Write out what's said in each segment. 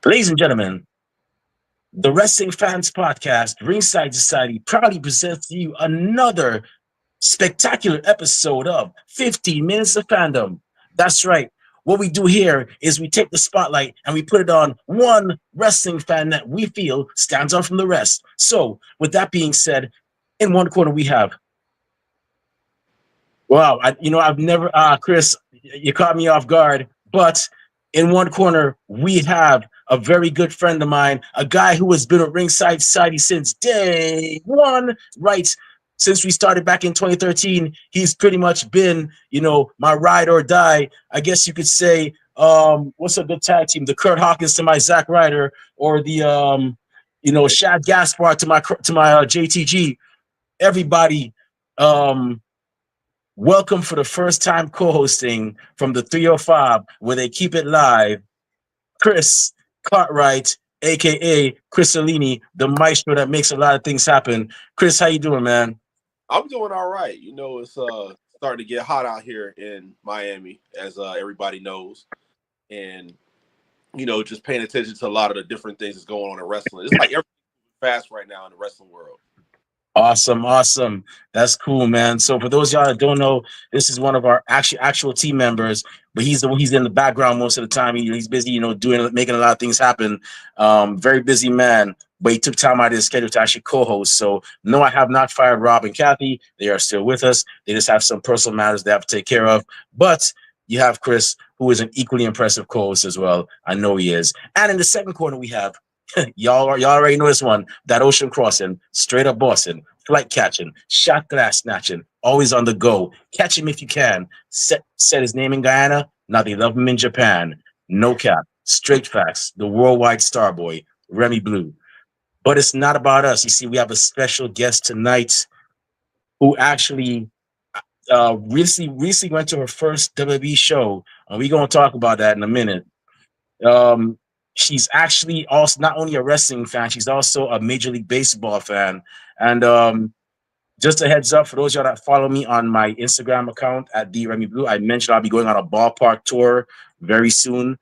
Ladies and gentlemen, the Wrestling Fans Podcast, Ringside Society, proudly presents to you another spectacular episode of 15 Minutes of Fandom. That's right. What we do here is we take the spotlight and we put it on one wrestling fan that we feel stands out from the rest. So, with that being said, in one corner we have, wow, I've never, Chris, you caught me off guard, but in one corner we have a very good friend of mine, a guy who has been at Ringside Society since day one, right? Since we started back in 2013, he's pretty much been, my ride or die. I guess you could say, what's a good tag team? The Kurt Hawkins to my Zack Ryder, or the, Shad Gaspard to my JTG. Everybody, um, welcome for the first time co-hosting from the 305, where they keep it live. Chris Cartwright, aka Chrisolini, the maestro that makes a lot of things happen. Chris, how you doing, man? I'm doing all right. It's starting to get hot out here in Miami, as everybody knows, and just paying attention to a lot of the different things that's going on in wrestling. It's like everything's fast right now in the wrestling world. Awesome. That's cool, man. So for those of y'all that don't know, this is one of our actual team members, but he's in the background most of the time. He's busy, making a lot of things happen. Very busy man, but he took time out of his schedule to actually co-host. So no, I have not fired Rob and Kathy. They are still with us. They just have some personal matters they have to take care of. But you have Chris, who is an equally impressive co-host as well. I know he is. And in the second corner, we have y'all already know this one. That ocean crossing, straight up Boston, flight catching, shot glass snatching, always on the go. Catch him if you can. Said his name in Guyana. Now they love him in Japan. No cap, straight facts. The worldwide star boy, Remy Blue. But it's not about us. You see, we have a special guest tonight who actually recently went to her first WWE show, and we're gonna talk about that in a minute. Um, she's actually also not only a wrestling fan, she's also a Major League Baseball fan. And just a heads up for those of y'all that follow me on my Instagram account at the Remy Blue, I mentioned I'll be going on a ballpark tour very soon,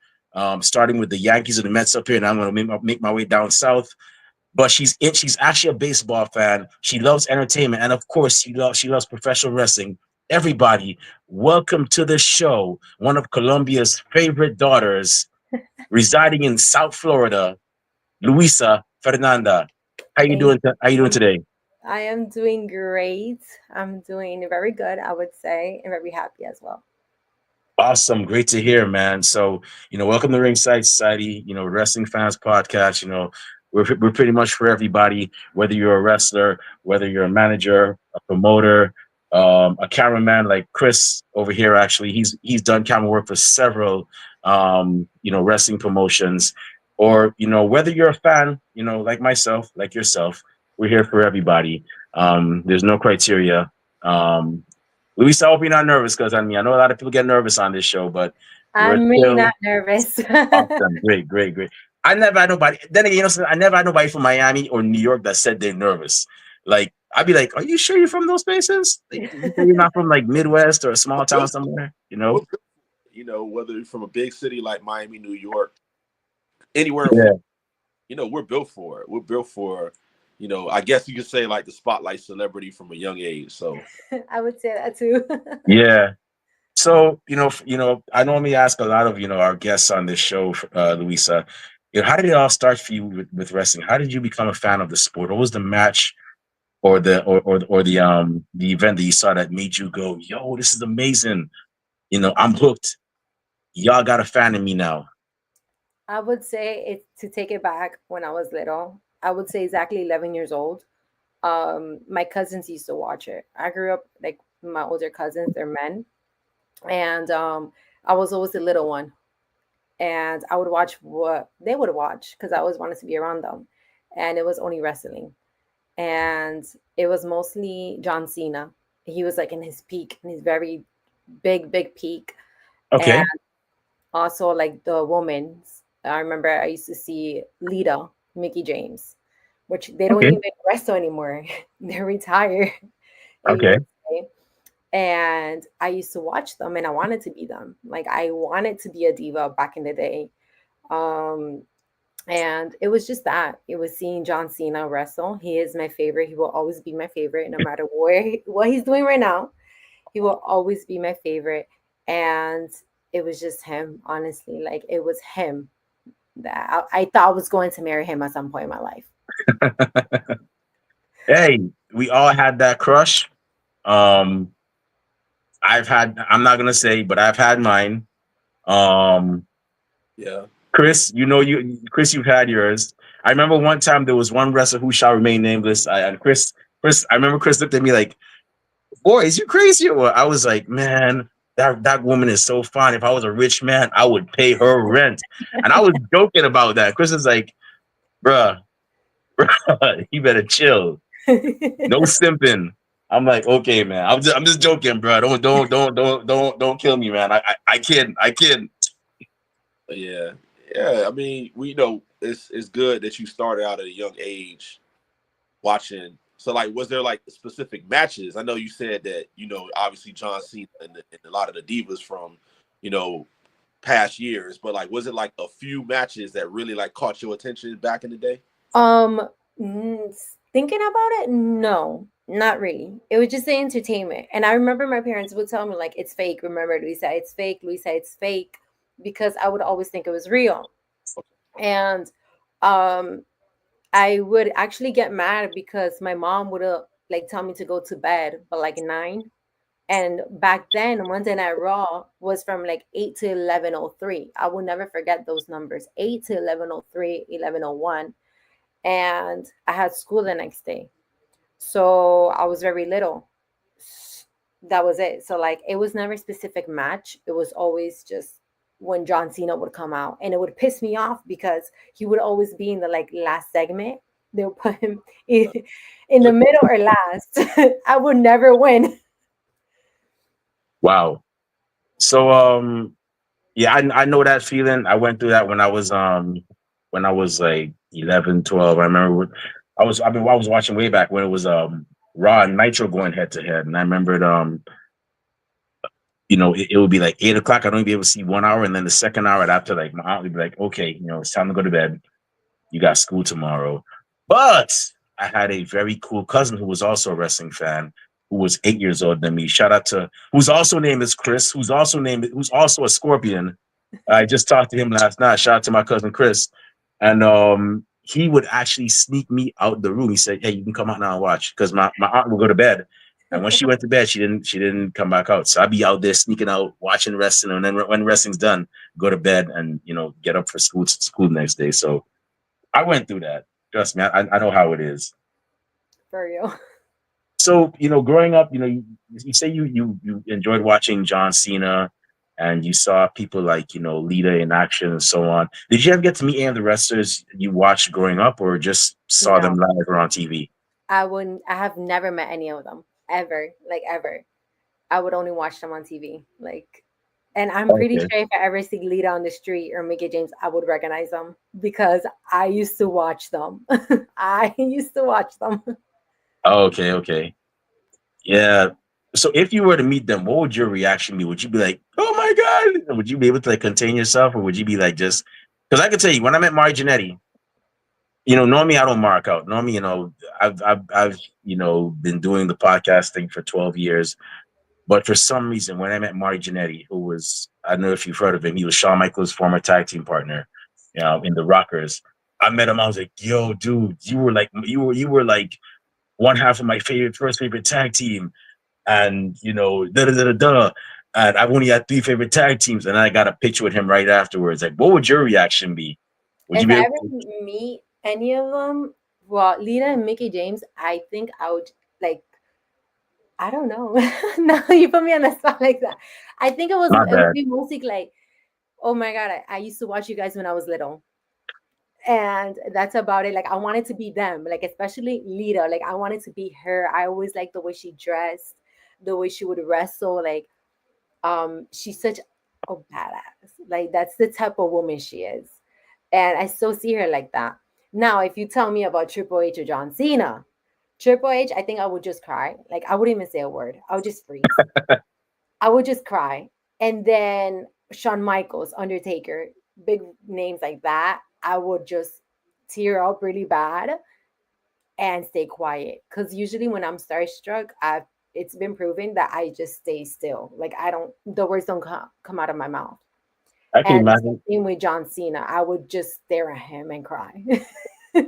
starting with the Yankees and the Mets up here, and I'm going to make my way down south. But she's actually a baseball fan. She loves entertainment, and of course, she loves professional wrestling. Everybody, welcome to the show. One of Colombia's favorite daughters, residing in South Florida, Luisa Fernanda. How you Thank doing? How you doing you. today? I am doing great. I'm doing very good, I would say, and very happy as well. Awesome, great to hear, man. So, welcome to Ringside Society. Wrestling Fans Podcast. We're pretty much for everybody. Whether you're a wrestler, whether you're a manager, a promoter, a cameraman like Chris over here. Actually, he's done camera work for several, wrestling promotions. Or whether you're a fan, like myself, like yourself. We're here for everybody. There's no criteria. Luis, I hope you're not nervous because I know a lot of people get nervous on this show, but you're I'm really still not nervous. awesome. Great. I never had nobody. Then again, I never had nobody from Miami or New York that said they're nervous. Like I'd be like, "Are you sure you're from those places? Like, you sure you're not from like Midwest or a small We're town built, somewhere?" we're built, whether you're from a big city like Miami, New York, anywhere, Yeah, we're built for it. We're built for, I guess you could say like the spotlight celebrity from a young age. So I would say that too. yeah. So I normally ask a lot of our guests on this show, Luisa. How did it all start for you with wrestling? How did you become a fan of the sport? What was the match or the event that you saw that made you go, yo, this is amazing. I'm hooked. Y'all got a fan in me now. I would say it's to take it back when I was little. I would say exactly 11 years old. My cousins used to watch it. I grew up like my older cousins, they're men, and I was always the little one, and I would watch what they would watch because I always wanted to be around them, and it was only wrestling, and it was mostly John Cena. He was like in his peak, in his very big peak, and Okay. also like the women's. I remember I used to see Lita, Mickey James, which they don't Okay. even wrestle anymore. They're retired, in Okay. USA. And I used to watch them and I wanted to be them. Like I wanted to be a diva back in the day. Um, And it was just that. It was seeing John Cena wrestle. He is my favorite. He will always be my favorite, no matter what he's doing right now. He will always be my favorite. And it was just him, honestly. Like it was him that I thought I was going to marry him at some point in my life. Hey, we all had that crush. Um, I'm not gonna say, but I've had mine. Um, Yeah. Chris, Chris, you've had yours. I remember one time there was one wrestler who shall remain nameless. And Chris, I remember Chris looked at me like, "Boy, is you crazy?" Or I was like, "Man, that woman is so fine. If I was a rich man, I would pay her rent." And I was joking about that. Chris is like, "Bruh, you better chill. No simping." I'm like, "Okay, man. I'm just joking, bro. Don't kill me, man. I kid. I kid." Yeah. Yeah. I mean, we know it's good that you started out at a young age watching. So, like, was there like specific matches? I know you said that obviously John Cena and a lot of the divas from you know past years, but like, was it like a few matches that really like caught your attention back in the day? Um, Thinking about it, no, not really. It was just the entertainment. And I remember my parents would tell me, like, it's fake. Remember, Luisa, it's fake. Luisa, it's fake. Because I would always think it was real. And um, I would actually get mad because my mom would like tell me to go to bed, but like 9. And back then, Monday Night Raw was from like 8 to 11:03. I will never forget those numbers, 8 to 11:03, 11:01. And I had school the next day. So I was very little. That was it. So like it was never a specific match. It was always just when John Cena would come out. And it would piss me off because he would always be in the like last segment. They'll put him in the middle or last. I would never win. Wow. So yeah, I know that feeling. I went through that when I was like 11, 12. I remember I was watching way back when it was Raw and Nitro going head to head. And I remembered it would be like 8 o'clock. I'd only be able to see 1 hour, and then the second hour after, like my aunt would be like, "Okay, it's time to go to bed. You got school tomorrow." But I had a very cool cousin who was also a wrestling fan, who was 8 years older than me. Shout out to who's also named as Chris, who's also a Scorpion. I just talked to him last night. Shout out to my cousin Chris, and he would actually sneak me out the room. He said, "Hey, you can come out now and watch," because my aunt would go to bed. And when she went to bed, she didn't come back out. So I'd be out there sneaking out, watching wrestling, and then when wrestling's done, go to bed and get up for school the next day. So I went through that. Trust me, I know how it is. For real. So, growing up, you say you enjoyed watching John Cena, and you saw people like, Lita in action and so on. Did you ever get to meet any of the wrestlers you watched growing up, or just saw them No, live or on TV? I have never met any of them ever, like ever. I would only watch them on TV. Like, and I'm pretty Okay. sure if I ever see Lita on the street or Mickey James, I would recognize them because I used to watch them. I used to watch them. Okay, okay. Yeah. So if you were to meet them, what would your reaction be? Would you be like, "Oh my God"? Would you be able to like contain yourself, or would you be like just because I can tell you when I met Mari Jannetty, normally I don't mark out. Normally, I've been doing the podcast thing for 12 years. But for some reason, when I met Mari Jannetty, who was, I don't know if you've heard of him, he was Shawn Michaels' former tag team partner, in the Rockers. I met him. I was like, "Yo, dude, you were like one half of my first favorite tag team, and da da da da da." And I've only had three favorite tag teams, and I got a picture with him right afterwards. Like, what would your reaction be? Would you If be I able ever to? meet any of them, well, Lita and Mickey James, I think I would like. I don't know. Now you put me on the spot like that. I think Not it would bad. be mostly like, oh my god, I used to watch you guys when I was little, and that's about it. Like I wanted to be them, like especially Lita. Like I wanted to be her. I always liked the way she dressed, the way she would wrestle. Like she's such a badass. Like that's the type of woman she is, and I still see her like that. Now, if you tell me about Triple H or John Cena, Triple H, I think I would just cry. Like I wouldn't even say a word. I would just freeze. I would just cry. And then Shawn Michaels, Undertaker, big names like that. I would just tear up really bad and stay quiet. Because usually when I'm starstruck, it's been proven that I just stay still. Like I don't, the words don't come out of my mouth. I can And imagine. same with John Cena, I would just stare at him and cry. I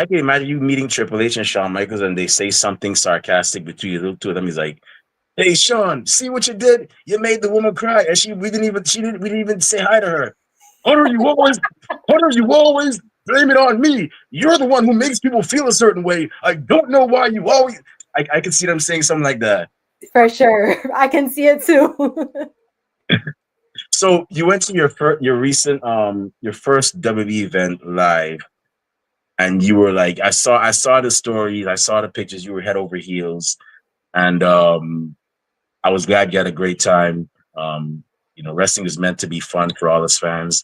can imagine you meeting Triple H and Shawn Michaels, and they say something sarcastic between the two of them. He's like, "Hey, Sean, see what you did? You made the woman cry, and we didn't even say hi to her. Hunter, you always, Hunter, you always blame it on me. You're the one who makes people feel a certain way. I don't know why you always." I can see them saying something like that. For sure. I can see it too. So you went to your recent your first WWE event live, and you were like, I saw the stories, I saw the pictures. You were head over heels, and I was glad you had a great time. Wrestling is meant to be fun for all us fans.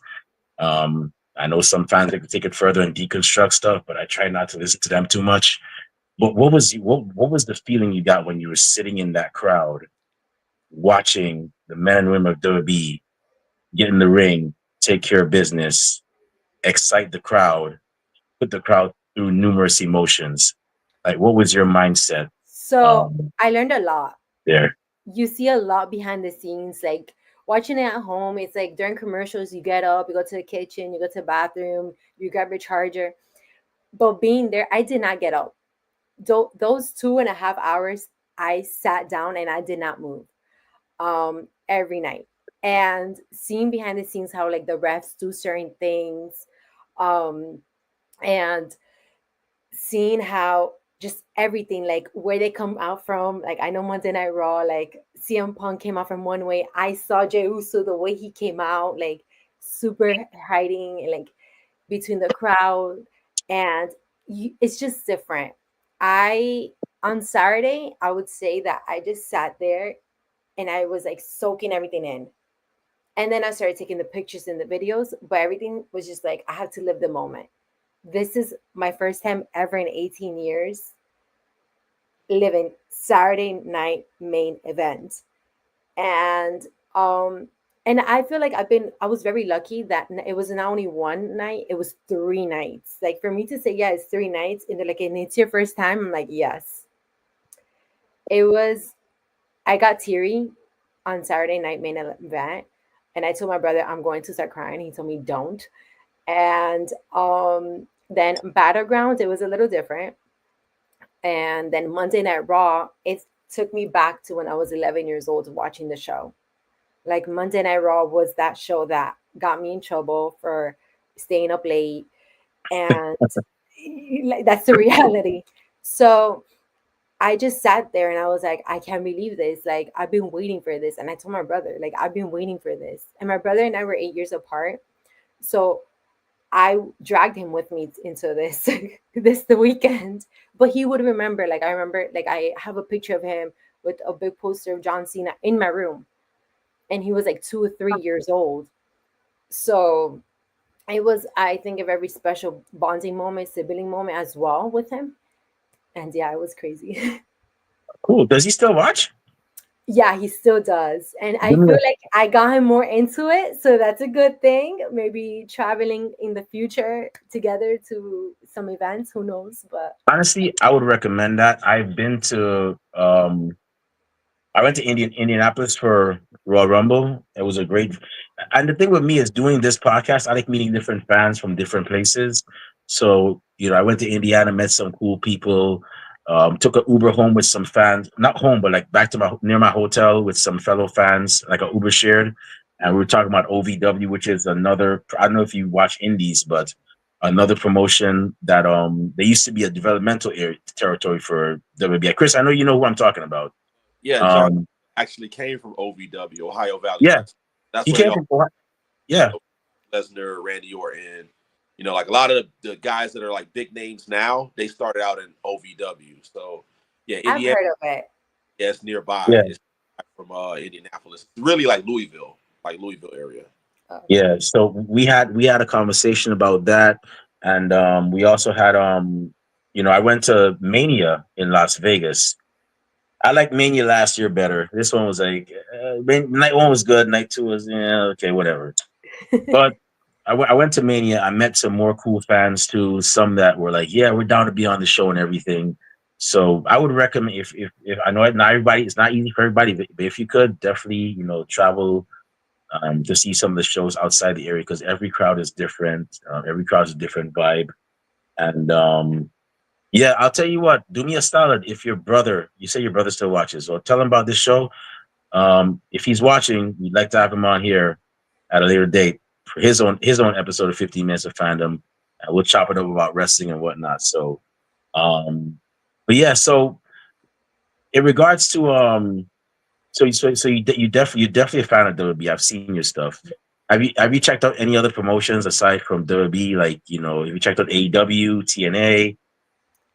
I know some fans like to take it further and deconstruct stuff, but I try not to listen to them too much. But what was the feeling you got when you were sitting in that crowd, watching the men and women of WWE get in the ring, take care of business, excite the crowd, put the crowd through numerous emotions? Like, what was your mindset So um, I learned a lot. there? You see a lot behind the scenes, like watching it at home. It's like during commercials, you get up, you go to the kitchen, you go to the bathroom, you grab your charger. But being there, I did not get up. Those 2.5 hours, I sat down and I did not move. Every night, and seeing behind the scenes how like the refs do certain things, um, and seeing how just everything, like where they come out from. Like I know Monday Night Raw, like CM Punk came out from one way. I saw Jey Uso the way he came out, like super hiding, like between the crowd, and it's just different. I On Saturday, I would say that I just sat there and I was like soaking everything in. And then I started taking the pictures and the videos, but everything was just like, I have to live the moment. This is my first time ever in 18 years living Saturday night main event. And um and I feel like I was very lucky that it was not only one night, it was 3 nights. Like for me to say, yeah, it's 3 nights, and they're like, and it's your first time. I'm like, yes. It was, I got teary on Saturday night main event, and I told my brother I'm going to start crying. He told me don't. And then Battlegrounds, it was a little different. And then Monday Night Raw, it took me back to when I was 11 years old watching the show. Like Monday Night Raw was that show that got me in trouble for staying up late, and like that's the reality. So I just sat there and I was like, I can't believe this. Like, I've been waiting for this. And I told my brother, like, I've been waiting for this. And my brother and I were 8 years apart. So I dragged him with me into this, this the weekend. But he would remember, like, I remember, like, I have a picture of him with a big poster of John Cena in my room. And he was like 2 or 3 years old. So it was, I think, a very special bonding moment, sibling moment as well with him. And yeah, it was crazy. Cool. Does he still watch? Yeah, he still does. And I Give me feel a- like I got him more into it. So that's a good thing. Maybe traveling in the future together to some events, who knows? But Honestly, I would recommend that. I went to Indianapolis for Royal Rumble. It was a great. And the thing with me is doing this podcast, I like meeting different fans from different places. So, I went to Indiana, met some cool people, took an Uber home with some fans, not home, but like back to near my hotel with some fellow fans, like an Uber shared. And we were talking about OVW, which is another, I don't know if you watch indies, but another promotion that they used to be a developmental area territory for WBI. Chris, I know you know who I'm talking about. Yeah, John Um, actually came from OVW, Ohio Valley yeah, Wrestling. That's he where they came all from Ohio. Yeah, Lesnar, Randy Orton. Like a lot of the guys that are like big names now, they started out in OVW. So yeah, I've Indiana, heard of it. yeah, it's nearby. yeah, It's from Indianapolis. It's really like Louisville area. Okay. yeah. So we had a conversation about that, and we also had I went to Mania in Las Vegas. I liked Mania last year better. This one was like night one was good, night two was, yeah, okay, whatever. But I went to Mania. I met some more cool fans too. Some that were like, "Yeah, we're down to be on the show and everything." So I would recommend if I know not everybody, it's not easy for everybody, but if you could definitely travel to see some of the shows outside the area because every crowd is different. Every crowd is a different vibe, and yeah, I'll tell you what. Do me a solid. If your brother, you say your brother still watches, or tell him about this show. If he's watching, we'd like to have him on here at a later date for his own episode of 15 Minutes of Fandom. And we'll chop it up about wrestling and whatnot. So, um, but yeah, so in regards to you definitely a fan of WWE. I've seen your stuff. Have you checked out any other promotions aside from WWE? Like have you checked out AEW, TNA,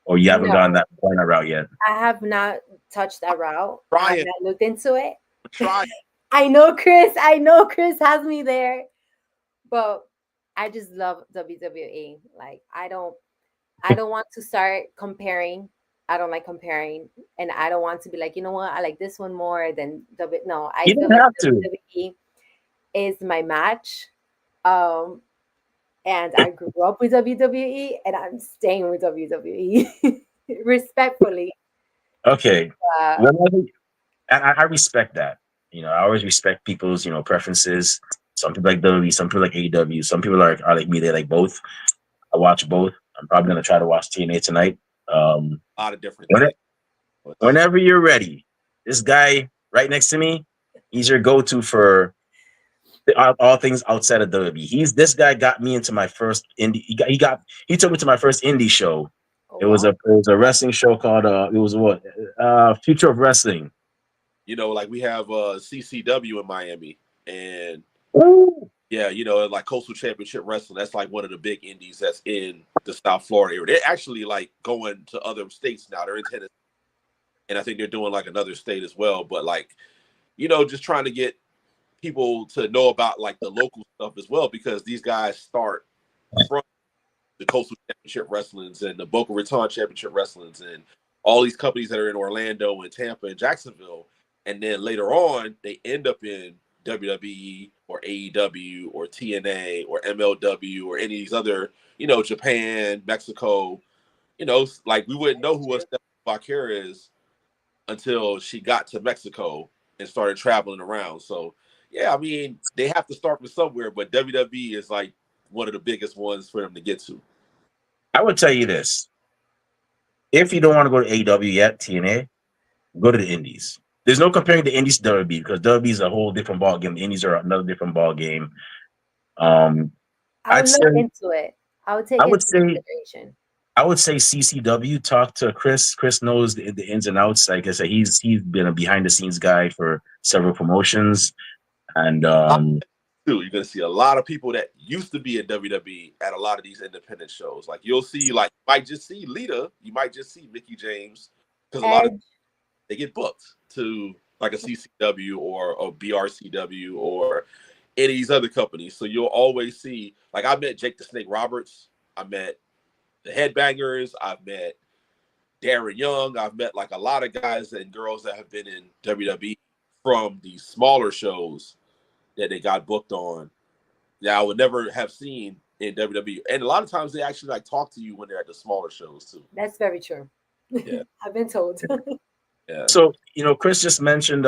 or you haven't No, gone that route yet? I have not touched that route. I have Trying, not looked into it. trying. I know Chris. I know Chris has me there, but I just love WWE. Like I don't want to start comparing. I don't like comparing, and I don't want to be like, you know what, I like this one more than W. No, I You feel don't like have to. WWE is my match. Um, and I grew up with WWE, and I'm staying with WWE respectfully. Okay. Uh, Whenever I respect that. I always respect people's, preferences. Some people like WWE, some people like AEW, some people are like me, they like both. I watch both. I'm probably gonna try to watch TNA tonight. Um, A lot of different when- things. But whenever you're ready, this guy right next to me, he's your go-to for all things outside of WWE. This guy got me into my first indie. He took me to my first indie show. oh It was wow. a wrestling show called it was what Future of Wrestling. like we have CCW in Miami, and Ooh. yeah, like Coastal Championship Wrestling. That's like one of the big indies that's in the South Florida area. They're actually like going to other states now. They're in Tennessee, and I think they're doing like another state as well. But like, just trying to get people to know about like the local stuff as well, because these guys start from the Coastal Championship Wrestlings and the Boca Raton Championship Wrestlings and all these companies that are in Orlando and Tampa and Jacksonville. And then later on, they end up in WWE or AEW or TNA or MLW or any of these other, Japan, Mexico, like we wouldn't know That's who a true. Stephanie Vaquer is until she got to Mexico and started traveling around. So, yeah, I mean, they have to start from somewhere, but WWE is like one of the biggest ones for them to get to. I would tell you this: if you don't want to go to AEW yet, TNA, go to the Indies. There's no comparing the Indies to WWE because WWE is a whole different ball game. The Indies are another different ball game. Um, I I'd would say, look into it. I would take I it would into say, consideration. I would say CCW. Talk to Chris. Chris knows the ins and outs. Like I said, he's been a behind the scenes guy for several promotions, and Too, you're gonna see a lot of people that used to be in WWE at a lot of these independent shows. Like you'll see, like you might just see Lita, you might just see Mickey James, because a lot of Edge. they get booked to like a CCW or a BRCW or any of these other companies. So you'll always see, like I met Jake the Snake Roberts, I met the Headbangers, I've met Darren Young, I've met like a lot of guys and girls that have been in WWE from these smaller shows that they got booked on that I would never have seen in WWE. And a lot of times they actually like talk to you when they're at the smaller shows too. That's very true. Yeah, I've been told. yeah. so Chris just mentioned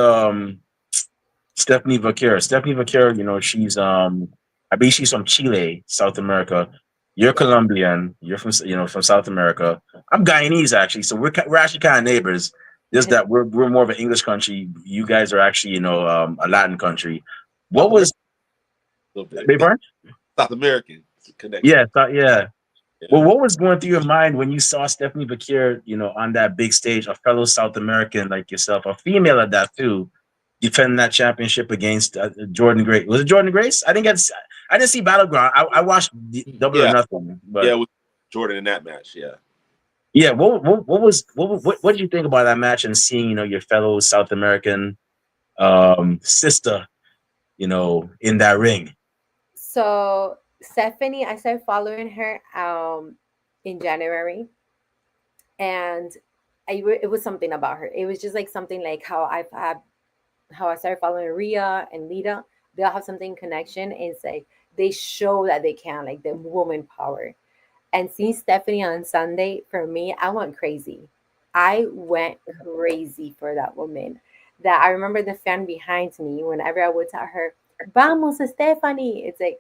Stephanie Vaquer. Stephanie Vaquer, she's I believe she's from Chile, South America. You're Yeah. Colombian. You're from from South America. I'm Guyanese actually, so we're actually kind of neighbors. Just that we're more of an English country. You guys are actually a Latin country. South What America was a little bit. big pardon? South American connection. Yeah, yeah. Well, Yeah. what was going through your mind when you saw Stephanie Vaquer, on that big stage, a fellow South American like yourself, a female at that too, defending that championship against Jordan Grace? Was it Jordan Grace? I didn't see Battleground. I watched Double or Yeah. Nothing, Yeah, but it was Jordan in that match. Yeah. yeah, what did you think about that match and seeing your fellow South American sister, in that ring? So Stephanie, I started following her in January, and it was something about her. It was just like something like how I started following Rhea and Lita, they'll have something connection. And it's like they show that they can, like the woman power. And seeing Stephanie on Sunday, for me, I went crazy. I went crazy for that woman. That I remember the fan behind me, whenever I would tell her, Vamos, Stephanie. It's like,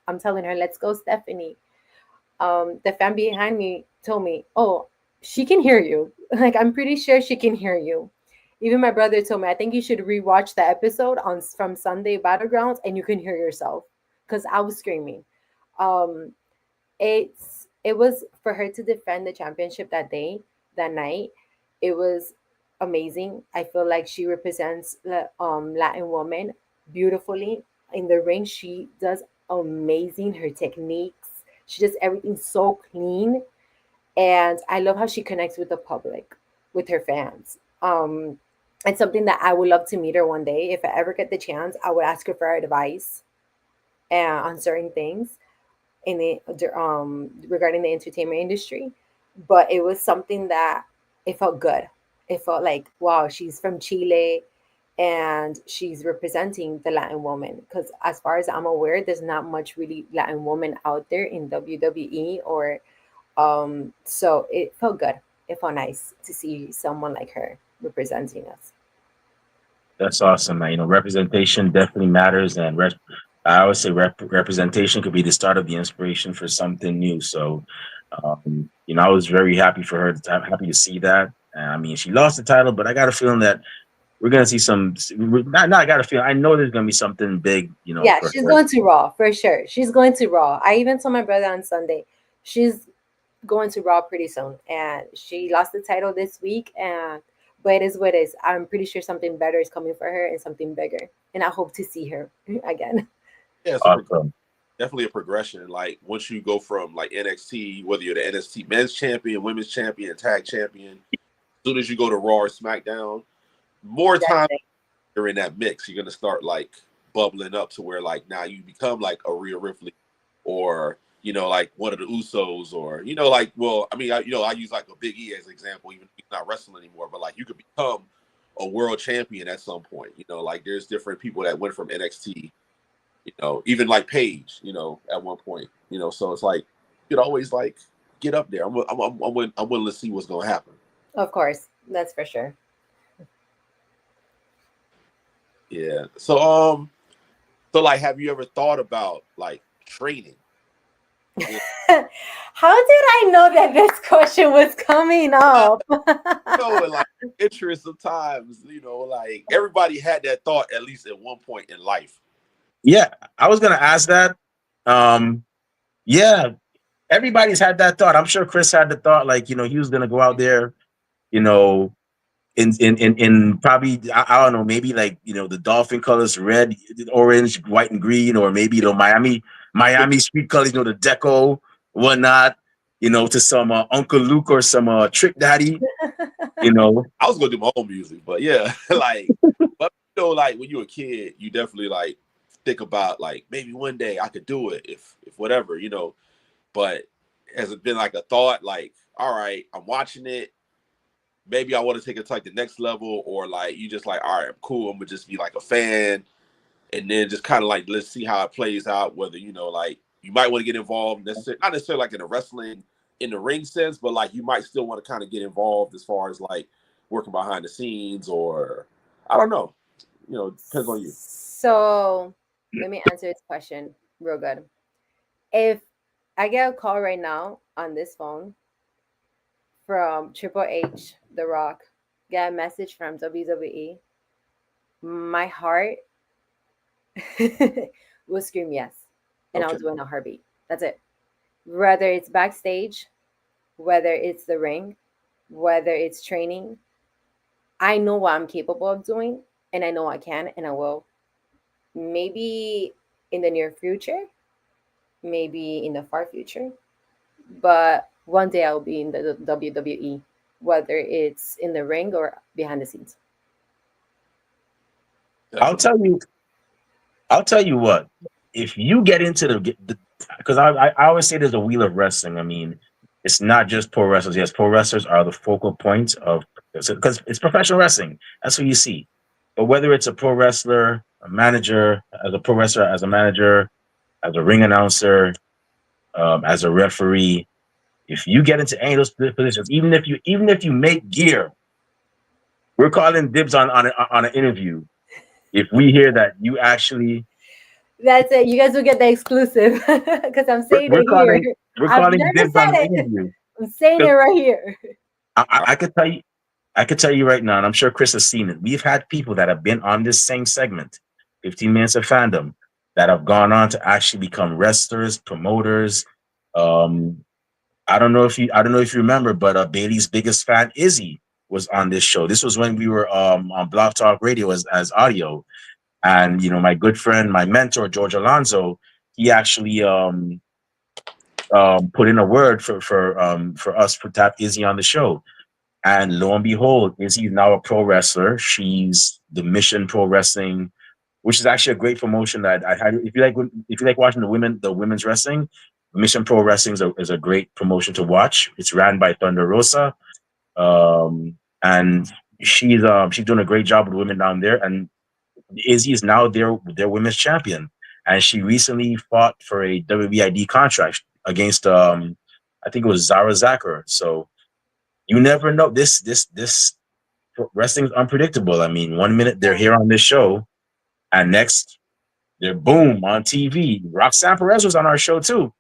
I'm telling her, let's go, Stephanie. The fan behind me told me, oh, she can hear you. Like, I'm pretty sure she can hear you. Even my brother told me, I think you should rewatch the episode on from Sunday Battlegrounds and you can hear yourself. Because I was screaming. Um, it was for her to defend the championship that night. It was amazing. I feel like she represents the Latin woman beautifully in the ring. She does amazing. Her techniques, she does everything so clean, and I love how she connects with the public, with her fans. It's something that I would love to meet her one day. If I ever get the chance, I would ask her for advice on certain things in the regarding the entertainment industry. But it was something that it felt good. It felt like, wow, she's from Chile and she's representing the Latin woman. Because as far as I'm aware, there's not much really Latin woman out there in WWE, or so it felt good. It felt nice to see someone like her representing us. That's awesome, man. Representation definitely matters, and I always say representation could be the start of the inspiration for something new. So, I was very happy for her. Happy to see that. I mean, she lost the title, but I got a feeling that we're gonna see some. Not I got a feeling. I know there's gonna be something big, Yeah, for she's her. going to Raw for sure. She's going to Raw. I even told my brother on Sunday, she's going to Raw pretty soon, and she lost the title this week. And but it is what it is. I'm pretty sure something better is coming for her and something bigger, and I hope to see her again. Yeah, Awesome. definitely a progression. Like once you go from like NXT, whether you're the NXT Men's Champion, Women's Champion, Tag Champion, as soon as you go to Raw or SmackDown, more That's time it. you're in that mix, you're gonna start like bubbling up to where like now you become like a Rhea Ripley, or like one of the Usos, or like, well, I mean, I use like a Big E as an example, even if he's not wrestling anymore, but like you could become a world champion at some point. Like there's different people that went from NXT, even like Paige, at one point, so it's like you could always like get up there. I'm willing to see what's gonna happen. Of course, that's for sure. Yeah. So like, have you ever thought about like training? Yeah. How did I know that this question was coming up? Like interest sometimes, like everybody had that thought at least at one point in life. Yeah, I was gonna ask that. Um, yeah, everybody's had that thought. I'm sure Chris had the thought, like, he was gonna go out there, you know, in probably, I don't know, maybe like, the dolphin colors, red, orange, white, and green, or maybe Miami street colors, the deco, whatnot, to some Uncle Luke or some Trick Daddy, you know. I was gonna do my own music, but yeah, like, but like when you were a kid, you definitely like think about like maybe one day I could do it if whatever, But has it been like a thought, like, all right, I'm watching it, maybe I want to take it to like the next level, or like you just like, all right, I'm cool, I'm gonna just be like a fan, and then just kind of like let's see how it plays out. Whether like you might want to get involved, not necessarily like in the wrestling in the ring sense, but like you might still want to kind of get involved as far as like working behind the scenes, or I don't know. It depends on you. So let me answer this question real good. If I get a call right now on this phone from Triple H, The Rock, get a message from WWE, my heart will scream yes, and I'll Okay. do it in a heartbeat. That's it. Whether it's backstage, whether it's the ring, whether it's training, I know what I'm capable of doing, and I know I can, and I will. Maybe in the near future, maybe in the far future, but one day I'll be in the WWE, whether it's in the ring or behind the scenes. I'll Definitely. tell you, I'll tell you what, if you get into because I always say there's a wheel of wrestling. I mean, it's not just pro wrestlers. Yes, pro wrestlers are the focal point of, because it's professional wrestling. That's what you see. But whether it's a pro wrestler, a manager, as a pro wrestler, as a manager, as a ring announcer, as a referee, if you get into any of those positions, even if you make gear, we're calling dibs on an interview. If we hear that you actually, That's it. You guys will get the exclusive because I'm we're, saying we're it here. calling we're I've calling never dibs on said the it. interview. I'm saying it 'Cause right here. I could tell you, right now, and I'm sure Chris has seen it. We've had people that have been on this same segment, 15 minutes of fandom, that have gone on to actually become wrestlers, promoters. Um, I don't know if you remember, but Bailey's biggest fan, Izzy, was on this show. This was when we were on Blog Talk Radio as audio, and my good friend, my mentor, George Alonso, he actually put in a word for us for tap Izzy on the show. And lo and behold, Izzy is now a pro wrestler. She's the Mission Pro Wrestling, which is actually a great promotion that I had. If you like watching the women's wrestling, Mission Pro Wrestling is a great promotion to watch. It's ran by Thunder Rosa, and she's doing a great job with women down there. And Izzy is now their women's champion, and she recently fought for a WBID contract against I think it was Zara Zakher. So you never know. This wrestling is unpredictable. I mean, one minute they're here on this show, and next they're boom on TV. Roxanne Perez was on our show too,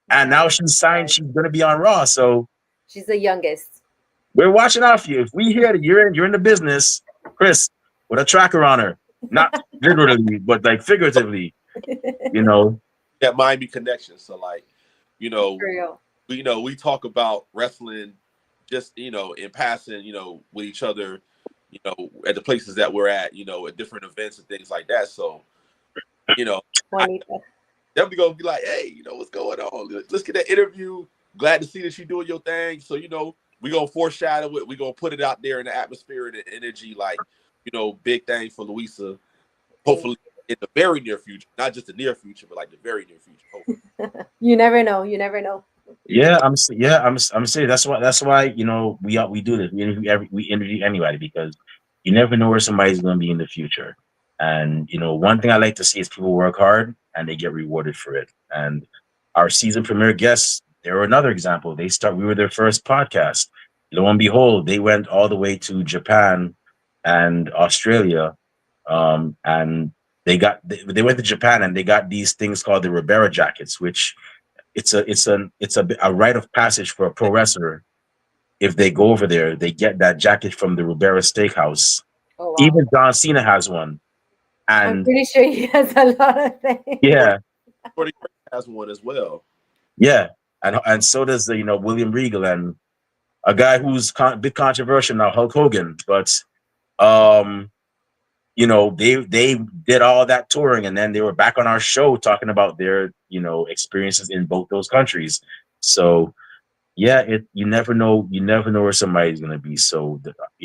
and Yeah. now she's signed. She's going to be on Raw. So She's the youngest. we're watching out for you. If we hear that you're in the business, Chris, with a tracker on her, not literally, but like figuratively, you know. That Miami connection. So like, you know, For real. we talk about wrestling just in passing, with each other, at the places that we're at, at different events and things like that. So, I Juanita. definitely gonna be like, hey, what's going on? Let's get that interview. Glad to see that you're doing your thing. So, we're gonna foreshadow it. We're gonna put it out there in the atmosphere and the energy, like, big thing for Luisa. Thank Hopefully in the very near future, not just the near future, but like the very near future. Hopefully. you. You never know. You never know. Yeah, I'm saying that's why we do this. We interview anybody because you never know where somebody's going to be in the future. And one thing I like to see is people work hard and they get rewarded for it. And our season premiere guests, they were another example. We were their first podcast. Lo and behold, they went all the way to Japan and Australia, and they went to Japan and they got these things called the Ribera jackets, which it's a rite of passage for a pro wrestler. If they go over there, they get that jacket from the Ribera Steakhouse. Oh wow. Even John Cena has one, I'm and pretty sure he has a lot of things. yeah, Brody has one as well. yeah, and so does the William Regal and a guy who's a bit controversial now, Hulk Hogan. But um, they did all that touring, and then they were back on our show talking about their experiences in both those countries. So yeah, you never know. You never know where somebody's gonna be. So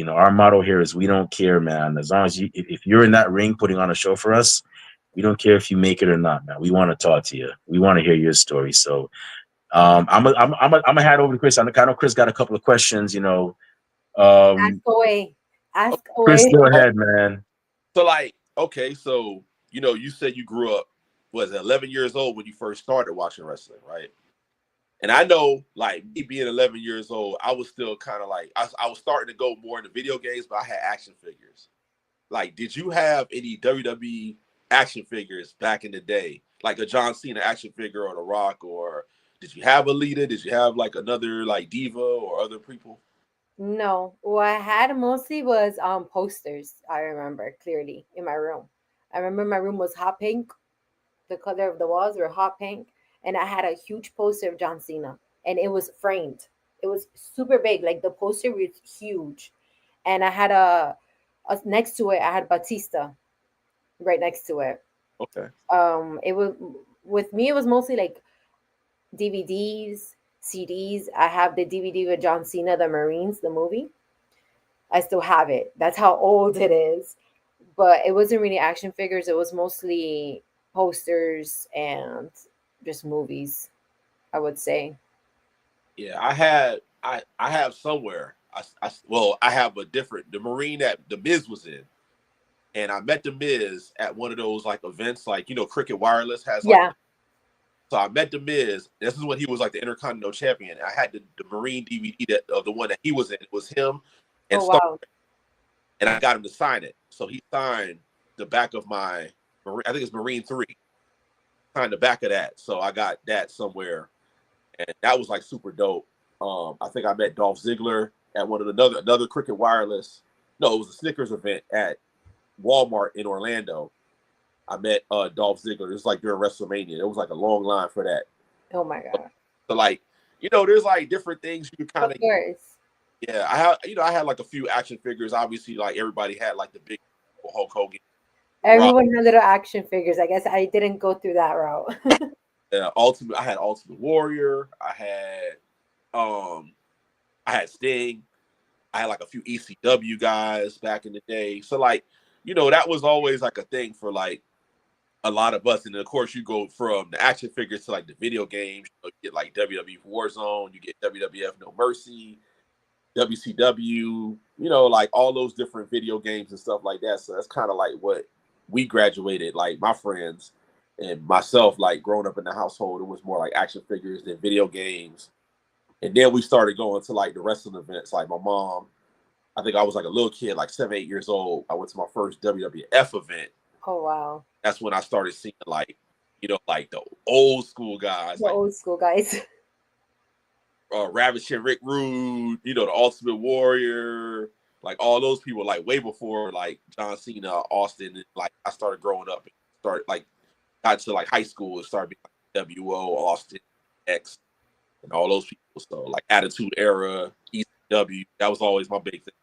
our motto here is we don't care, man. As long as if you're in that ring putting on a show for us, we don't care if you make it or not, man. We want to talk to you. We want to hear your story. So I'm gonna head over to Chris. I know Chris got a couple of questions. Ask away. Ask Chris, away. go ahead, man. So like, okay, so you said you grew up, was it 11 years old when you first started watching wrestling, right? And I know, like me being 11 years old, I was still kind of like I was starting to go more into video games, but I had action figures. Like, did you have any WWE action figures back in the day, like a John Cena action figure or The Rock, or did you have a Lita? Did you have like another like Diva or other people? No, what I had mostly was posters. I remember clearly in my room. I remember my room was hot pink. The color of the walls were hot pink, and I had a huge poster of John Cena, and it was framed. It was super big, like the poster was huge, and I had a next to it. I had Batista right next to it. Okay. It was with me. It was mostly like DVDs, CDs. I have the DVD with John Cena, the Marines, the movie. I still have it. That's how old it is. But it wasn't really action figures. It was mostly posters and just movies, I would say. Yeah, I have somewhere. Well, I have a different the Marine that the Miz was in. and I met the Miz at one of those like events, like Cricket Wireless has like. Yeah. So I met the Miz. This is when he was like the Intercontinental Champion. I had the Marine DVD of the one that he was in. It was him and Oh Star, wow. and I got him to sign it. So he signed the back of my, I think it's Marine 3. Signed the back of that. So I got that somewhere, and that was like super dope. I think I met Dolph Ziggler at one of another Cricket Wireless. No, it was a Snickers event at Walmart in Orlando. I met Dolph Ziggler. It was like during WrestleMania. It was like a long line for that. Oh my god. So like, there's like different things you kind Of course. Yeah, I had like a few action figures. Obviously, like everybody had like the big Hulk Hogan, Rock, Everyone had little action figures. I guess I didn't go through that route. Ultimate. I had Ultimate Warrior. I had Sting. I had like a few ECW guys back in the day. So like, that was always like a thing for like a lot of us. And then of course you go from the action figures to like the video games. You get like WWF Warzone, you get WWF No Mercy, WCW, like all those different video games and stuff like that. So that's kind of like what we graduated, like my friends and myself, like growing up in the household, it was more like action figures than video games. And then we started going to like the wrestling events. Like my mom, I think I was like a little kid, like 7, 8 years old. I went to my first WWF event. Oh wow. That's when I started seeing like, like the old school guys, The like old school guys. Ravishing Rick Rude, the Ultimate Warrior, like all those people, like way before like John Cena, Austin. And, like I started growing up and started like got to like high school and started being like WO, Austin, X, and all those people. So like Attitude Era, ECW, that was always my big thing.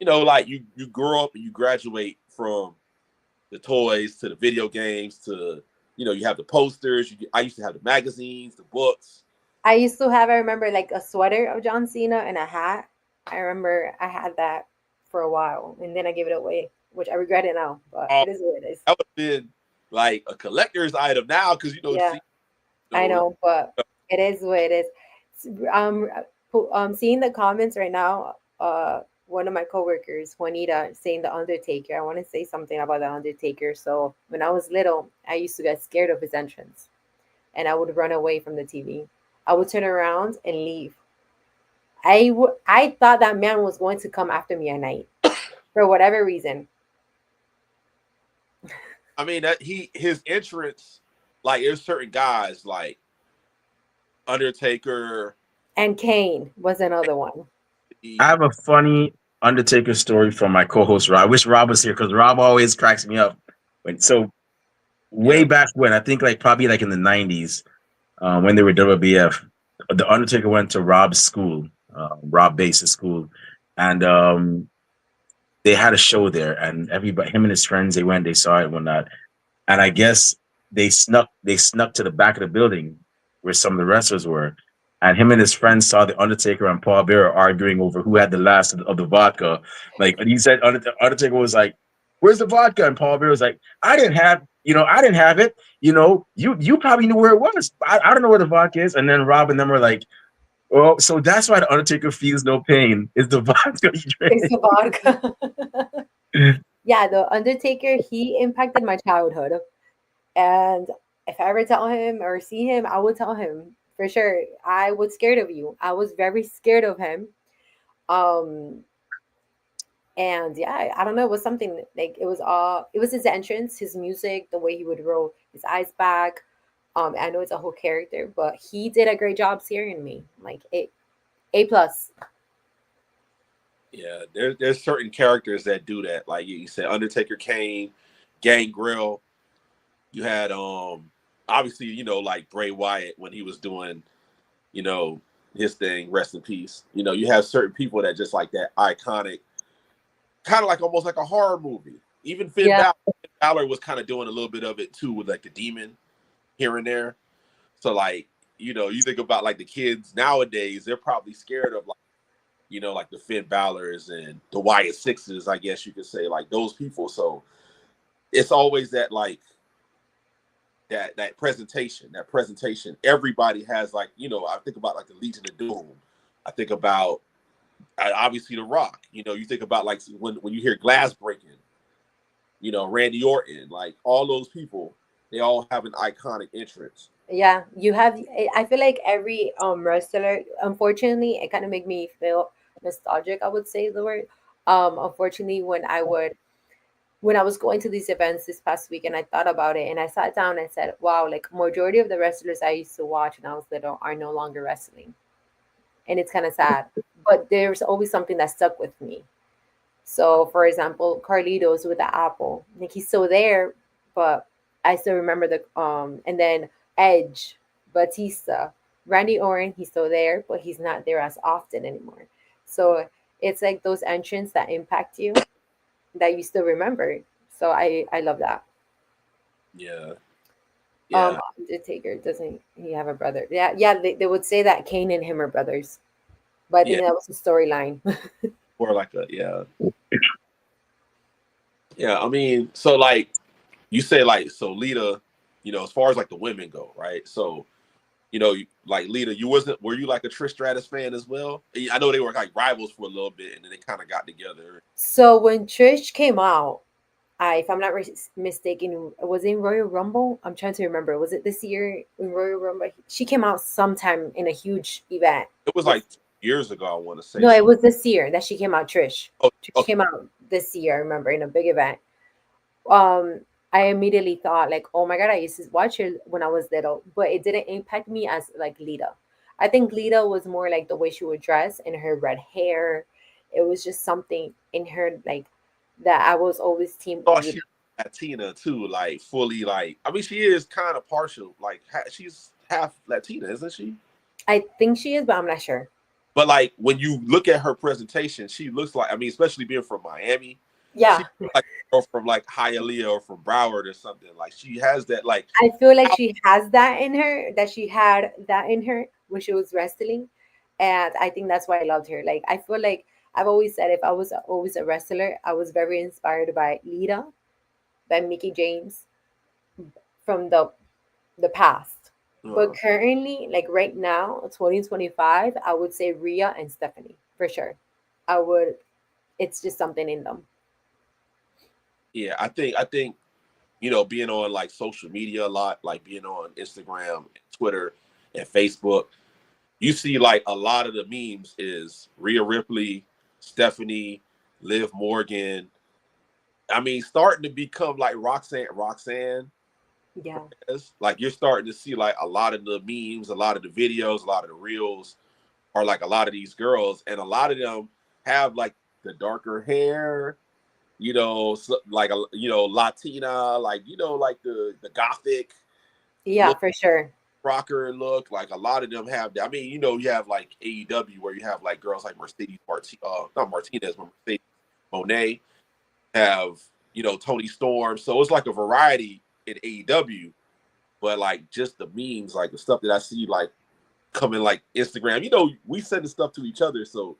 So, like you grow up and you graduate from the toys to the video games to you have the posters. I used to have the magazines, the books. I used to have, I remember, like a sweater of John Cena and a hat. I remember I had that for a while and then I gave it away, which I regret it now, but it is what it is. That would have been like a collector's item now because Yeah, I know, but it is what it is. Um, Seeing the comments right now, one of my coworkers, Juanita, saying the Undertaker. I want to say something about the Undertaker. So when I was little, I used to get scared of his entrance, and I would run away from the TV. I would turn around and leave. I thought that man was going to come after me at night for whatever reason. I mean that his entrance, like there's certain guys like Undertaker And Kane was another one. I have a funny Undertaker story from my co-host Rob. I wish Rob was here because Rob always cracks me up. Way back when, I think like probably like in the 90s, when they were WBF, the Undertaker went to Rob's school, Rob Base's school, and they had a show there, and everybody, him and his friends, they went, they saw it and whatnot. And I guess they snuck to the back of the building where some of the wrestlers were. And him and his friends saw the Undertaker and Paul Bearer arguing over who had the last of the vodka. Like, and he said, Undertaker was like, "Where's the vodka?" And Paul Bearer was like, I didn't have it. You probably knew where it was. I don't know where the vodka is." And then Rob and them were like, "Oh, so that's why the Undertaker feels no pain. Is the vodka he It's drinks." the vodka. Yeah, the Undertaker, he impacted my childhood. And if I ever tell him or see him, I would tell him for sure. I was scared of you. I was very scared of him. Um, and yeah, I don't know, it was something like it was his entrance, his music, the way he would roll his eyes back. I know it's a whole character, but he did a great job scaring me. Like A plus. Yeah, there's certain characters that do that. Like you said, Undertaker, Kane, Gangrel. You had obviously, like Bray Wyatt when he was doing, you know, his thing, rest in peace. You have certain people that just like that iconic, kind of like almost like a horror movie. Even Yeah. Balor was kind of doing a little bit of it too with like the demon here and there. So like, you think about like the kids nowadays, they're probably scared of like, like the Finn Balor's and the Wyatt Sixes, I guess you could say, like those people. So it's always that like that presentation. Everybody has like, I think about like the Legion of Doom. I think about obviously The Rock. You think about like when you hear glass breaking, Randy Orton, like all those people, they all have an iconic entrance. Yeah, you have. I feel like every wrestler. Unfortunately, it kind of make me feel nostalgic. I would say the word. Unfortunately, when I was going to these events this past week, and I thought about it, and I sat down and said, "Wow, like majority of the wrestlers I used to watch when I was little are no longer wrestling," and it's kind of sad. But there's always something that stuck with me. So, for example, Carlitos with the apple, like he's still there, but I still remember and then Edge, Batista, Randy Orton, he's still there, but he's not there as often anymore. So it's like those entrants that impact you that you still remember. So I love that. Yeah, yeah, Undertaker, doesn't he have a brother? Yeah, yeah. They would say that Kane and him are brothers, but I yeah. think that was a storyline. Or like yeah. I mean, so like you say, like so Lita, as far as like the women go, right? So like Lita, were you like a Trish Stratus fan as well? I know they were like rivals for a little bit, and then they kind of got together. So when Trish came out, if I'm not mistaken, was it in Royal Rumble? I'm trying to remember. Was it this year in Royal Rumble? She came out sometime in a huge event. It was like 2 years ago, I want to say. No, it was this year that she came out. Trish. Oh, Trish okay. came out this year. I remember in a big event. Um, I immediately thought like, oh my god, I used to watch her when I was little, but it didn't impact me as like Lita. I think Lita was more like the way she would dress and her red hair. It was just something in her like that I was always team Thought Lita. she was Latina too, like fully. Like I mean, she is kind of partial. Like she's half Latina, isn't she? I think she is, but I'm not sure. But like when you look at her presentation, she looks like, I mean, especially being from Miami, she Yeah, looks like a girl from like Hialeah or from Broward or something. Like she has that like I feel like she has that in her, that she had that in her when she was wrestling. And I think that's why I loved her. Like, I feel like I've always said if I was always a wrestler, I was very inspired by Lita, by Mickey James from the past. But uh, currently, like right now, 2025, I would say Rhea and Stephanie for sure. I would, it's just something in them. yeah, I think being on like social media a lot, like being on Instagram, Twitter, and Facebook, you see like a lot of the memes is Rhea Ripley, Stephanie, Liv Morgan. I mean, starting to become like Roxanne. Yeah. Like you're starting to see like a lot of the memes, a lot of the videos, a lot of the reels are like a lot of these girls, and a lot of them have like the darker hair, like a Latina, like like the gothic Yeah, look, for sure. rocker look. Like a lot of them have that. I mean, you have like AEW where you have like girls like Mercedes not Martinez, but Mercedes Monet, have Tony Storm. So it's like a variety in AEW, but like just the memes, like the stuff that I see like coming like Instagram. We send the stuff to each other, so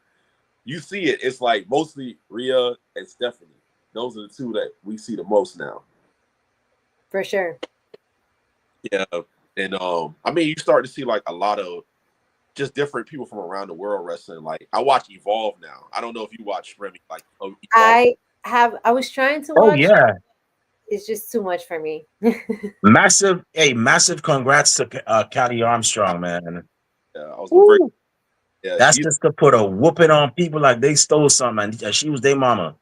you see it. It's like mostly Rhea and Stephanie. Those are the two that we see the most now. For sure. Yeah, and I mean, you start to see like a lot of just different people from around the world wrestling. Like I watch Evolve now. I don't know if you watch Remy. Like Evolve. I was trying to Oh watch, yeah, it's just too much for me. massive congrats to Callie Armstrong, man. Yeah, I was gonna break. Woo. Yeah, That's she's just to put a whooping on people like they stole something, and she was their mama.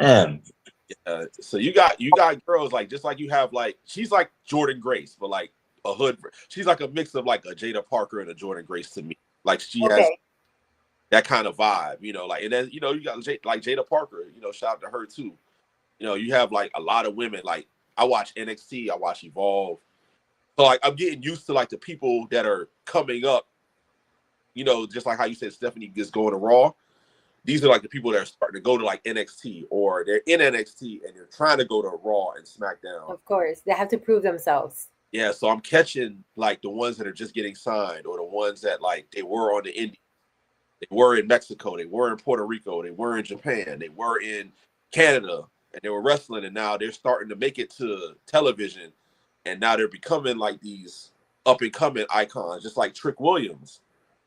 Man, so you got girls like just like you have like she's like Jordan Grace, but like a hood. She's like a mix of like a Jada Parker and a Jordan Grace to me. Like she has Okay. that kind of vibe, like, and then you got like Jada Parker, shout out to her too. You have like a lot of women. Like I watch NXT, I watch Evolve, so like I'm getting used to like the people that are coming up. Just like how you said Stephanie is going to Raw. These are like the people that are starting to go to like NXT, or they're in NXT and they're trying to go to Raw and SmackDown. Of course, they have to prove themselves. Yeah, so I'm catching like the ones that are just getting signed, or the ones that like they were on the indie. They were in Mexico, they were in Puerto Rico, they were in Japan, they were in Canada, and they were wrestling, and now they're starting to make it to television, and now they're becoming like these up and coming icons, just like Trick Williams.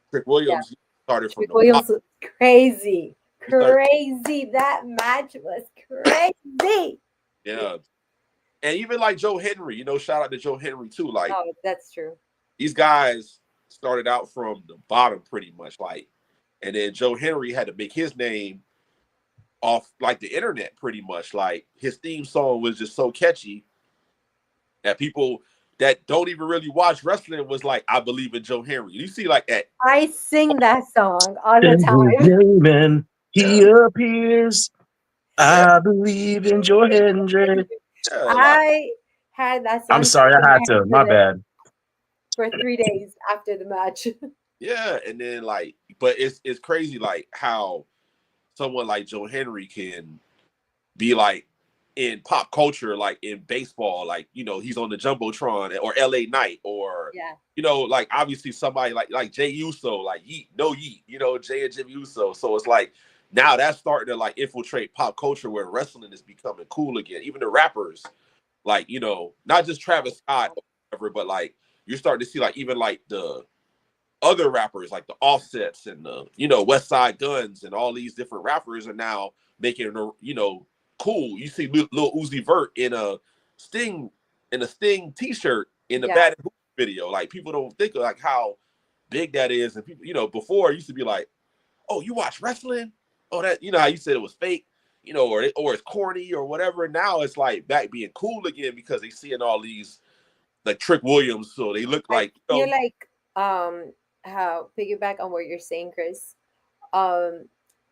Trick Yeah. Williams started from Trick the Williams was crazy. he started Crazy. That match was crazy. Yeah. And even like Joe Henry, shout out to Joe Henry too. Like Oh, that's true. these guys started out from the bottom pretty much, like, and then Joe Henry had to make his name off like the internet pretty much. Like his theme song was just so catchy that people that don't even really watch wrestling was like, I believe in Joe Henry. You see, like at I sing that song all the Then his time. name and he appears. yeah, I believe in Joe Hendry. yeah, like I had that I'm song sorry, stuck in I my had head to. My bad. for 3 days after the match. yeah, and then like, but it's crazy like how someone like Joe Henry can be like in pop culture, like in baseball, like he's on the jumbotron or L.A. Knight, or Yeah. like obviously somebody like Jay Uso, like Yeet, no Yeet, Jay and Jim Uso. So it's like now that's starting to like infiltrate pop culture where wrestling is becoming cool again. Even the rappers, like not just Travis Scott or whatever, but like you're starting to see like even like the other rappers like the Offsets and the West Side Guns and all these different rappers are now making it cool. You see Lil Uzi Vert in a Sting T-shirt in the Yeah. Bad and Boom video. Like people don't think of like how big that is, and people before it used to be like, oh, you watch wrestling? Oh, that how you said it was fake. Or it's corny or whatever. And now it's like back being cool again because they seeing all these like Trick Williams, so they look I like feel like how piggyback on what you're saying, Chris. Um,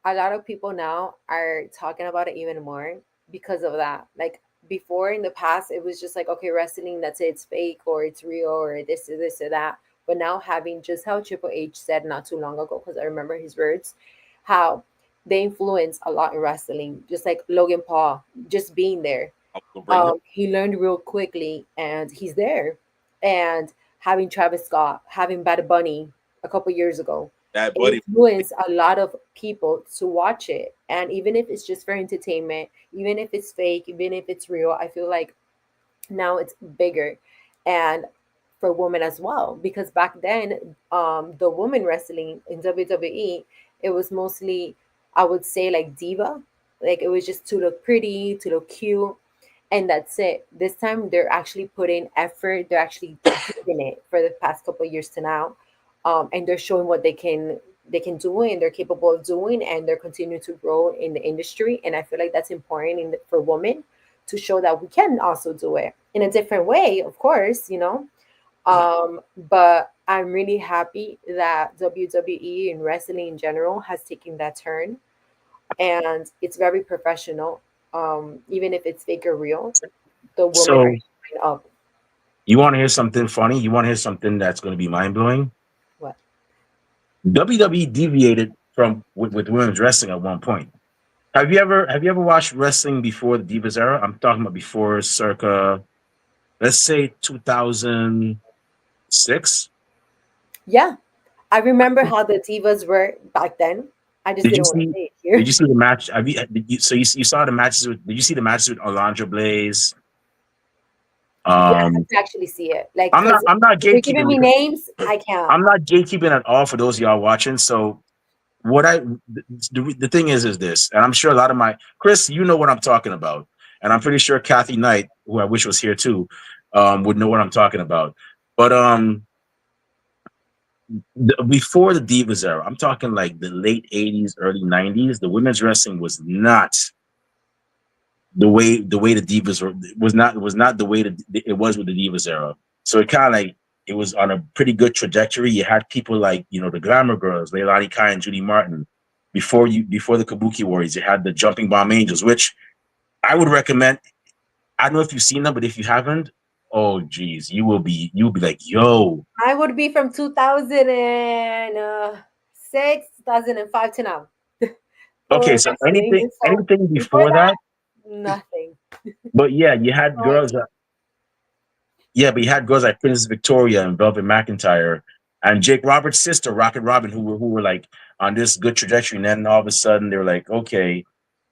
a lot of people now are talking about it even more because of that. Like before in the past, it was just like, okay, wrestling, that's it, it's fake or it's real or this or that. But now having just how Triple H said not too long ago, because I remember his words, how they influence a lot in wrestling, just like Logan Paul, just being there. I was gonna bring him. He learned real quickly and he's there. And having Travis Scott, having Bad Bunny a couple years ago, Bad it Buddy. influenced a lot of people to watch it. And even if it's just for entertainment, even if it's fake, even if it's real, I feel like now it's bigger. And for women as well, because back then, the women wrestling in WWE, it was mostly, I would say, like diva. Like it was just to look pretty, to look cute, and that's it. This time they're actually putting effort. They're actually giving it for the past couple of years to now, and they're showing what they can do and they're capable of doing, and they're continuing to grow in the industry. And I feel like that's important for women to show that we can also do it in a different way, of course, but I'm really happy that WWE and wrestling in general has taken that turn, and it's very professional. Even if it's fake or real, the women are So showing up. you want to hear something funny? You want to hear something that's going to be mind blowing? What? WWE deviated from with women's wrestling at one point. Have you ever watched wrestling before the Divas era? I'm talking about before circa, let's say 2006. Yeah, I remember how the divas were back then. I just Did you didn't want to see? say it Did here. you see the match? So you saw the matches with? Did you see the matches with Alondra Blaze? Yeah, I have Um, to actually see it. Like, I'm not. because I'm not if you're giving gatekeeping me because names, I can't. I'm not gatekeeping at all for those of y'all watching. So what the thing is this, and I'm sure a lot of my Chris, you know what I'm talking about, and I'm pretty sure Kathy Knight, who I wish was here too, would know what I'm talking about. But before the Divas era, I'm talking like the late '80s, early '90s. The women's wrestling was not the way the Divas was not the way that it was with the Divas era. So it kind of like it was on a pretty good trajectory. You had people like the Glamour Girls, Leilani Kai and Judy Martin. Before the Kabuki Warriors, you had the Jumping Bomb Angels, which I would recommend. I don't know if you've seen them, but if you haven't, oh geez, you'll be like, yo, I would be from 2006, 2005 to now okay. for So wrestling. anything And so anything before before that, that, nothing. but yeah, you had No girls. idea. Yeah, but you had girls like Princess Victoria and Velvet McIntyre and Jake Roberts' sister, Rocket Robin, who were like on this good trajectory. And then all of a sudden they were like, okay,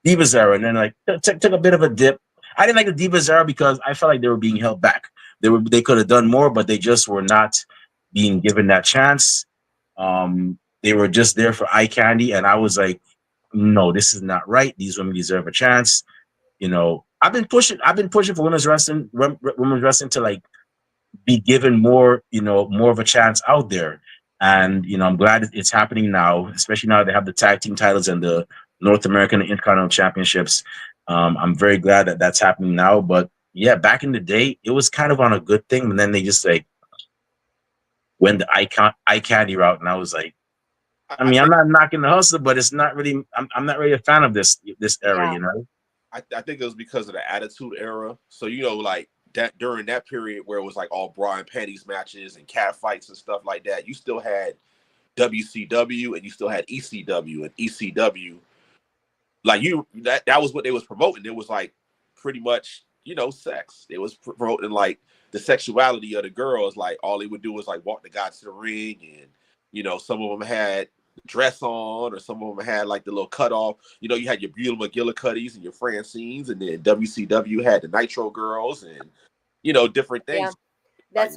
Divas era. And then like took a bit of a dip. I didn't like the Divas era because I felt like they were being held back. They could have done more, but they just were not being given that chance. They were just there for eye candy. And I was like, no, this is not right. These women deserve a chance. I've been pushing for women's wrestling to like be given more, more of a chance out there. And I'm glad it's happening now, especially now they have the tag team titles and the North American and Intercontinental Championships. I'm very glad that that's happening now. But yeah, back in the day, it was kind of on a good thing, and then they just like went the eye candy route, and I was like, I I mean, I'm think not knocking the hustle, but it's not really. I'm not really a fan of this era, Yeah, I think it was because of the Attitude Era. So like that during that period where it was like all bra and panties matches and cat fights and stuff like that, you still had WCW and you still had ECW, and ECW, like that was what they was promoting. It was like pretty much sex. It was promoting like the sexuality of the girls. Like all they would do was like walk the guys to the ring, and some of them had dress on, or some of them had like the little cut off. You had your Beulah McGillicuddies and your Francines, and then WCW had the Nitro Girls, and different yeah. things. Like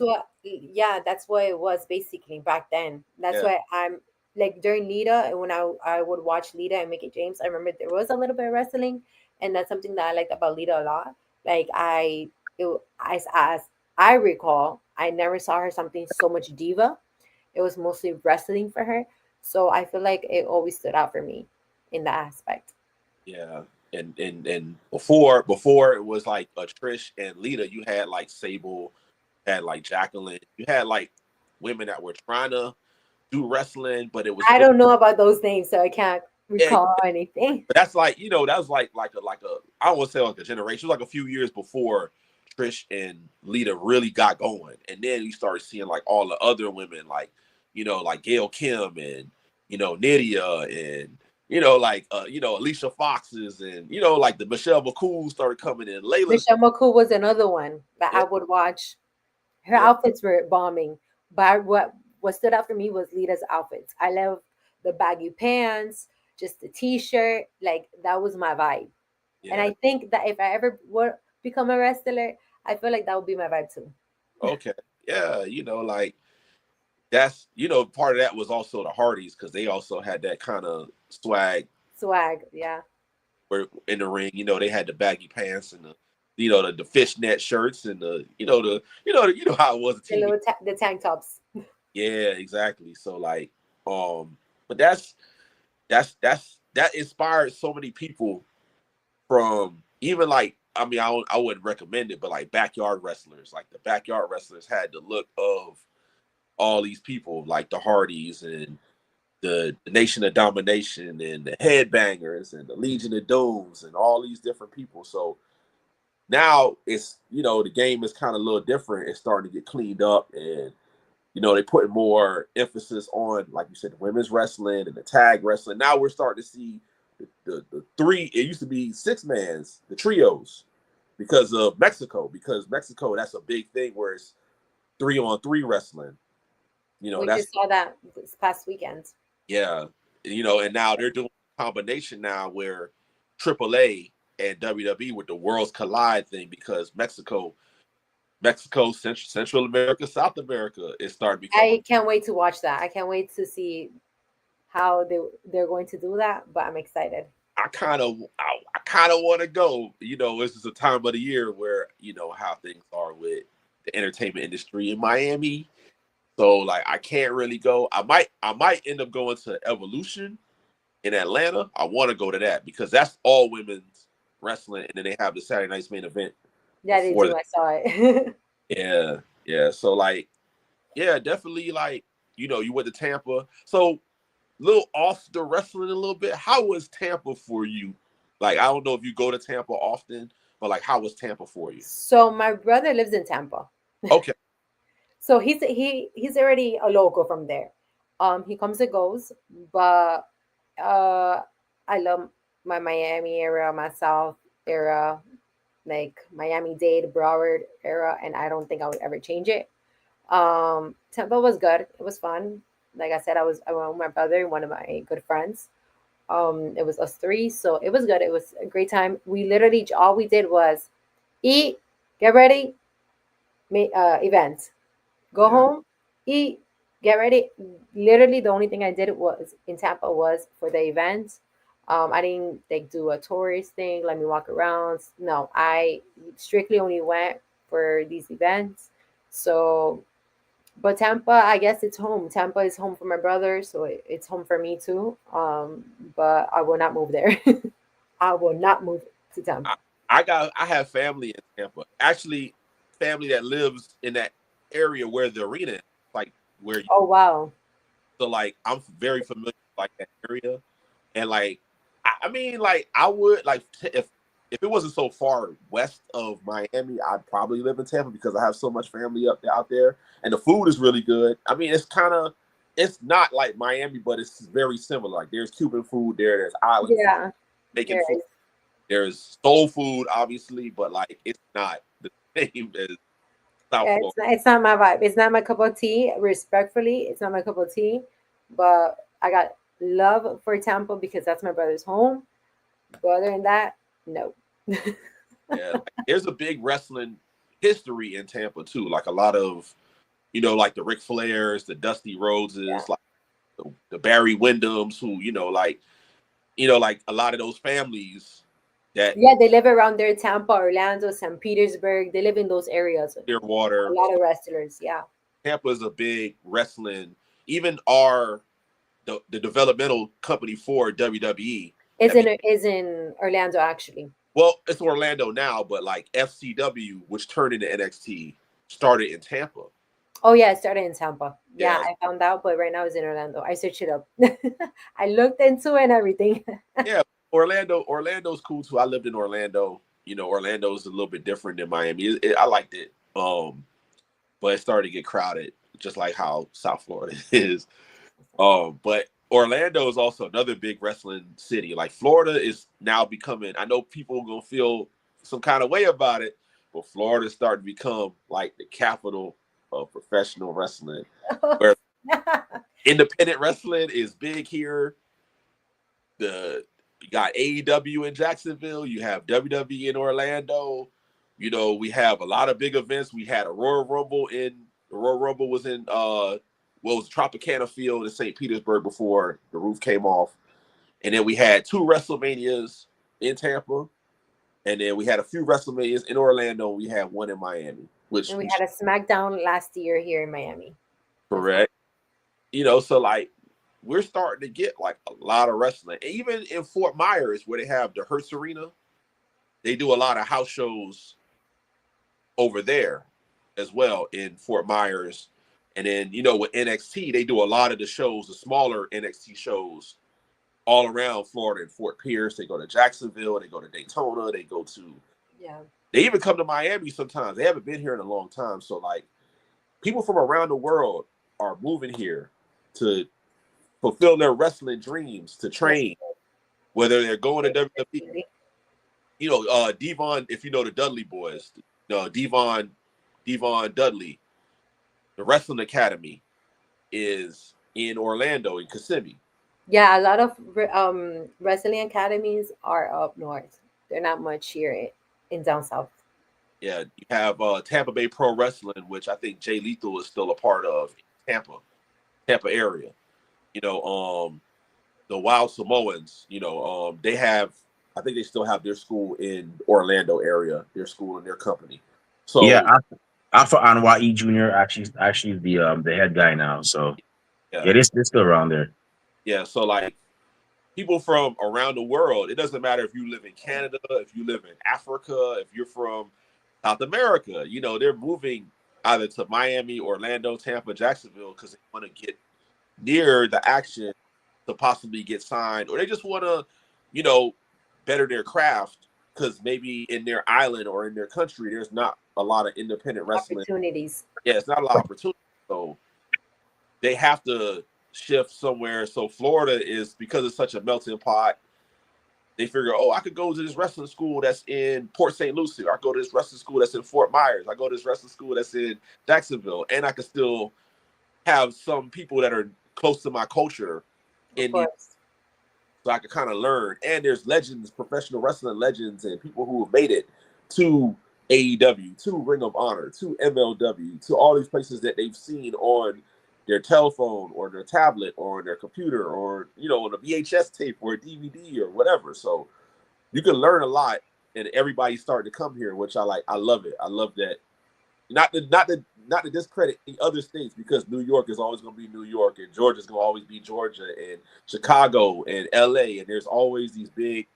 That's what it was basically back then. That's yeah, why I'm like during Lita, and when I would watch Lita and Mickey James, I remember there was a little bit of wrestling, and that's something that I liked about Lita a lot. Like as I recall, I never saw her something so much diva. It was mostly wrestling for her. So I feel like it always stood out for me in that aspect. yeah. And before it was like a Trish and Lita, you had like Sable, had like Jacqueline, you had like women that were trying to do wrestling, but it was I still don't know about those names, so I can't yeah. recall anything. But that's like that was like a I don't want to say like a generation. It was like a few years before Trish and Lita really got going, and then you started seeing like all the other women like like Gail Kim and Nydia and Alicia Foxes and like the Michelle McCool started coming in. Layla's Michelle McCool was another one that yeah I would watch. Her yeah outfits were bombing, but what stood out for me was Lita's outfits. I love the baggy pants, just the t-shirt. Like that was my vibe. And yeah I think that if I ever were become a wrestler, I feel like that would be my vibe too. okay yeah like that's part of that was also the Hardys because they also had that kind of swag Swag, yeah. were in the ring. They had the baggy pants and the the fishnet shirts and the how it was a The TV. the tank tops. Yeah, exactly. So like, but that inspired so many people from even like I mean I wouldn't recommend it, but like backyard wrestlers, like the backyard wrestlers had the look of all these people, like the Hardys and the Nation of Domination and the Headbangers and the Legion of Dooms and all these different people. So now it's the game is kind of a little different. It's starting to get cleaned up, and they put more emphasis on, like you said, the women's wrestling and the tag wrestling. Now we're starting to see the three. It used to be six mans, the trios, because of Mexico. Because Mexico, that's a big thing where it's 3-on-3 wrestling. We That's just saw that this past weekend. yeah, and now they're doing a combination now where AAA and WWE with the Worlds Collide thing because Mexico, Central America, South America is starting to become. I can't wait to watch that. I can't wait to see how they're going to do that, but I'm excited. I kind of want to go. This is a time of the year where how things are with the entertainment industry in Miami. So like I can't really go. I might end up going to Evolution in Atlanta. I want to go to that because that's all women's wrestling, and then they have the Saturday night's main event Yeah, they before do. that. I saw it. Yeah, yeah. So like, yeah, definitely like you went to Tampa. So little off the wrestling a little bit. How was Tampa for you? Like I don't know if you go to Tampa often, but like how was Tampa for you? So my brother lives in Tampa. Okay, So he's already a local from there. He comes and goes, but uh I love my Miami area, my South area, like Miami Dade, Broward era, and I don't think I would ever change it. Tampa was good. It was fun. Like I said, I went with my brother and one of my good friends. It was us three, so it was good. It was a great time. We literally all we did was eat, get ready, event, go yeah, home, eat, get ready. Literally, the only thing I did was in Tampa was for the event. I didn't like do a tourist thing, let me walk around. No, I strictly only went for these events. So, but Tampa, I guess it's home. Tampa is home for my brother, so it's home for me too. But I will not move there. I will not move to Tampa. I, I have family in Tampa. Actually, family that lives in that area where the arena is, like where you, Oh wow. so like I'm very familiar with like that area. And like I mean like I would like if it wasn't so far west of Miami, I'd probably live in Tampa because I have so much family up there out there. And the food is really good. I mean, it's not like Miami, but it's very similar. Like there's Cuban food there, there's island food, Yeah, making there food. is. There's soul food, obviously, but like it's not the same as South Yeah, Florida. it's not my vibe. It's not my cup of tea. Respectfully, it's not my cup of tea. But I got love for Tampa because that's my brother's home. But other than that, no. Yeah, like, there's a big wrestling history in Tampa too. Like a lot of, like the Ric Flairs, the Dusty Yeah. Rhodeses, like the Barry Windhams, who, like a lot of those families that Yeah, they live around there, Tampa, Orlando, St. Petersburg. They live in those areas. A Clearwater. lot of wrestlers, yeah. Tampa is a big wrestling. Even the developmental company for WWE. Is That in be, is in Orlando actually. well, it's Orlando now, but like FCW, which turned into NXT, started in Tampa. Oh yeah, it started in Tampa. Yeah, Yeah, I found out, but right now it's in Orlando. I searched it up. I looked into it and everything. yeah. Orlando's cool too. I lived in Orlando. Orlando's a little bit different than Miami. I liked it. But it started to get crowded, just like how South Florida is. But Orlando is also another big wrestling city. Like Florida is now becoming. I know people are gonna feel some kind of way about it, but Florida is starting to become like the capital of professional wrestling, where independent wrestling is big here. You got AEW in Jacksonville. You have WWE in Orlando. We have a lot of big events. We had a Royal Rumble was in was Tropicana Field in St. Petersburg before the roof came off. And then we had two WrestleManias in Tampa. And then we had a few WrestleManias in Orlando. We had one in Miami, And which we had a SmackDown last year here in Miami. correct. So like we're starting to get like a lot of wrestling. And even in Fort Myers, where they have the Hertz Arena, they do a lot of house shows over there as well in Fort Myers. And then, with NXT, they do a lot of the shows, the smaller NXT shows all around Florida and Fort Pierce. They go to Jacksonville, they go to Daytona, Yeah. they even come to Miami sometimes. They haven't been here in a long time. So like people from around the world are moving here to fulfill their wrestling dreams, to That's train, whether they're going to WWE. great. Devon, if you know the Dudley boys, Devon Dudley, the Wrestling Academy is in Orlando in Kissimmee. Yeah, a lot of wrestling academies are up north. They're not much here in down south. Yeah, you have Tampa Bay Pro Wrestling, which I think Jay Lethal is still a part of in Tampa area. You know, the Wild Samoans, they have, I think they still have their school in Orlando area, their school and their company. Yeah, So Alpha Anwai Jr. actually is the head guy now. So yeah, yeah, they're still around there. yeah. So like people from around the world, it doesn't matter if you live in Canada, if you live in Africa, if you're from South America, they're moving either to Miami, Orlando, Tampa, Jacksonville because they want to get near the action to possibly get signed, or they just want to, you know, better their craft because maybe in their island or in their country, there's not a lot of independent wrestling. Opportunities. Yeah, it's not a lot of opportunity. So they have to shift somewhere. So Florida is, because it's such a melting pot, they figure, oh, I could go to this wrestling school that's in Port St. Lucie. Or I go to this wrestling school that's in Fort Myers. I go to this wrestling school that's in Jacksonville. And I could still have some people that are close to my culture Of in the, course. so I could kind of learn. And there's legends, professional wrestling legends, and people who have made it to AEW, to Ring of Honor, to MLW, to all these places that they've seen on their telephone or their tablet or their computer or on a VHS tape or a DVD or whatever. So you can learn a lot, and everybody's starting to come here, which I like. I love it. I love that. Not to discredit the other states, because New York is always going to be New York, and Georgia's going to always be Georgia, and Chicago and LA, and there's always these big,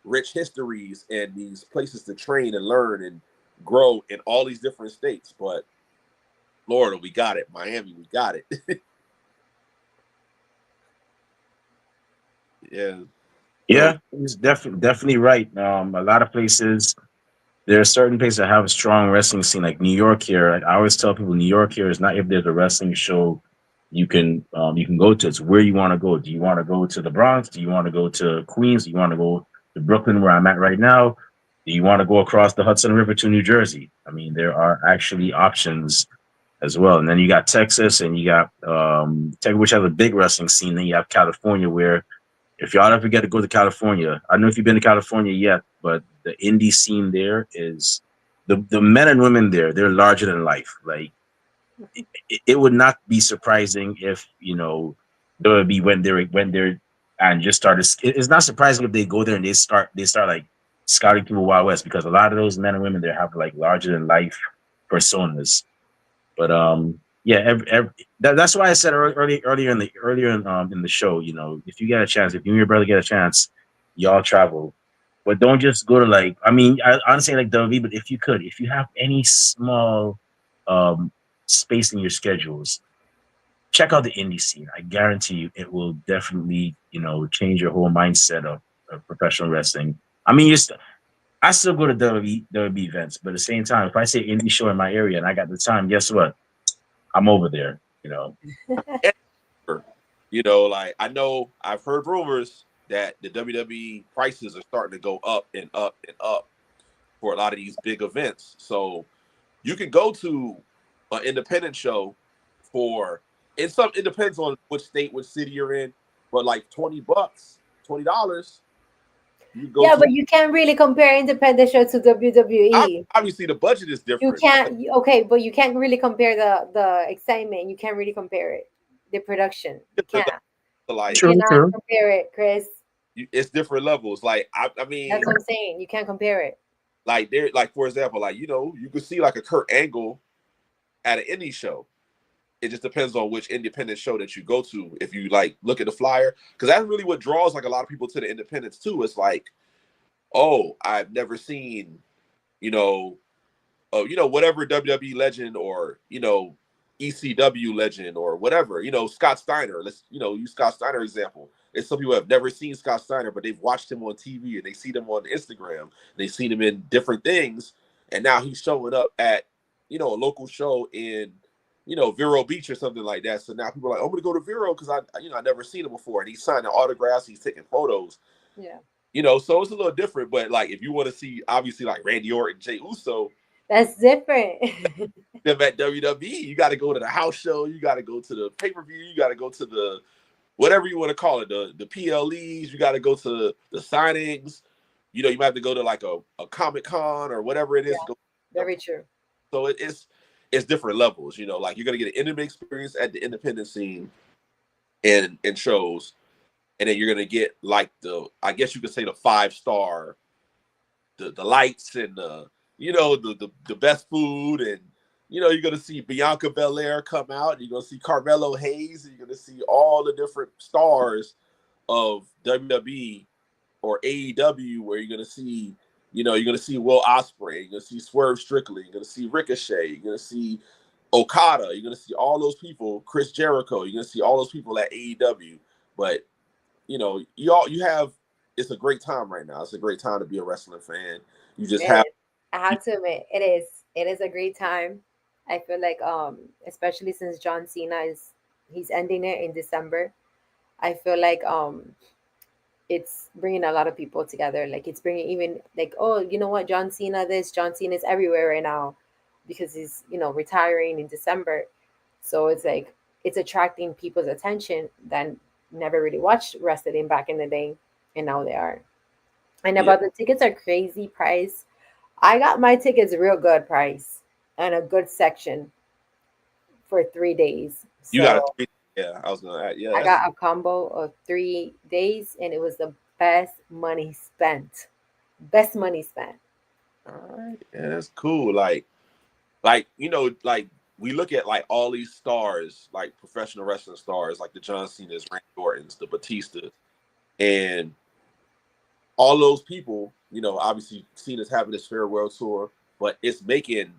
rich histories and these places to train and learn and grow in all these different states. But Florida, we got it. Miami, we got it. Yeah. Yeah, he's definitely right. A lot of places, there are certain places that have a strong wrestling scene, like New York here. Like I always tell people, New York here is not if there's a wrestling show you can go to. It's where you want to go. Do you want to go to the Bronx? Do you want to go to Queens? Do you want to go to Brooklyn, where I'm at right now? Do you want to go across the Hudson River to New Jersey? I mean, there are actually options as well. And then you got Texas, and you got Texas, which has a big wrestling scene. Then you have California, where if y'all ever get to go to California, I don't know if you've been to California yet, but the indie scene there is the men and women there. They're larger than life. Like it would not be surprising if there would be when they're and just started. It's not surprising if they go there and they start like scouting through the Wild West, because a lot of those men and women there have like larger than life personas. But yeah, that's why I said earlier in the show, if you get a chance, if you and your brother get a chance, y'all travel, but don't just go to like. I mean, I'm saying like WB, but if you have any small um space in your schedules, check out the indie scene. I guarantee you, it will definitely change your whole mindset of professional wrestling. I mean, I still go to WB events, but at the same time, if I say indie show in my area and I got the time, guess what? I'm over there. Like I know I've heard rumors that the WWE prices are starting to go up and up and up for a lot of these big events. So you can go to an independent show for, it depends on which state, which city you're in, but like $20, $20, you go Yeah, to. but you can't really compare independent show to WWE. Obviously the budget is You different. can't. Okay, but you can't really compare the excitement. You can't really compare it. The production. You Different can't. levels. You Like True, cannot true. compare it, Chris. it's different levels. Like I That's mean, what I'm saying. You can't compare it. like there, like for example, like you could see like a Kurt Angle at an indie show. It just depends on which independent show that you go to. If you like look at the flyer, because that's really what draws like a lot of people to the independents too. It's like, oh, I've never seen, you know, whatever WWE legend or ECW legend or whatever. Scott Steiner. Let's use Scott Steiner example. It's some people have never seen Scott Steiner, but they've watched him on TV and they see him on Instagram. They've seen him in different things, and now he's showing up at a local show in Vero Beach or something like that. So now people are like, I'm gonna go to Vero because I never seen him before, and he's signing autographs, he's taking photos. Yeah. So it's a little different. But like if you want to see obviously like Randy Orton, Jey Uso, That's different. them at WWE, you got to go to the house show, you got to go to the pay-per-view, you got to go to the whatever you want to call it, the PLEs, you got to go to the signings. You might have to go to like a Comic Con or whatever it is. Yeah, very true. So it's different levels. Like you're gonna get an intimate experience at the independent scene and shows, and then you're gonna get like I guess you could say the 5-star, the lights and the best food, and you're gonna see Bianca Belair come out, and you're gonna see Carmelo Hayes, and you're gonna see all the different stars of WWE or AEW, where you're gonna see Will Ospreay, you're gonna see Swerve Strickland, you're gonna see Ricochet, you're gonna see Okada, you're gonna see all those people, Chris Jericho, you're gonna see all those people at AEW. But you have, it's a great time right now. It's a great time to be a wrestling fan. You just It have is. I have to admit, it is. It is a great time. I feel like, especially since John Cena he's ending it in December. I feel like it's bringing a lot of people together. Like it's bringing even like, oh, you know what, John Cena this, John Cena is everywhere right now because he's retiring in December. So it's like it's attracting people's attention that never really watched wrestling back in the day, and now they are. And yeah, about the tickets are crazy price. I got my tickets real good price and a good section for 3 days. You got a So three. Yeah, I was gonna add. Yeah, I that's got a combo of 3 days, and it was the best money spent. Best money spent. all right. Yeah, that's cool. Like we look at like all these stars, like professional wrestling stars, like the John Cena's, Randy Orton's, the Batistas, and all those people. Obviously Cena's having this farewell tour, but it's making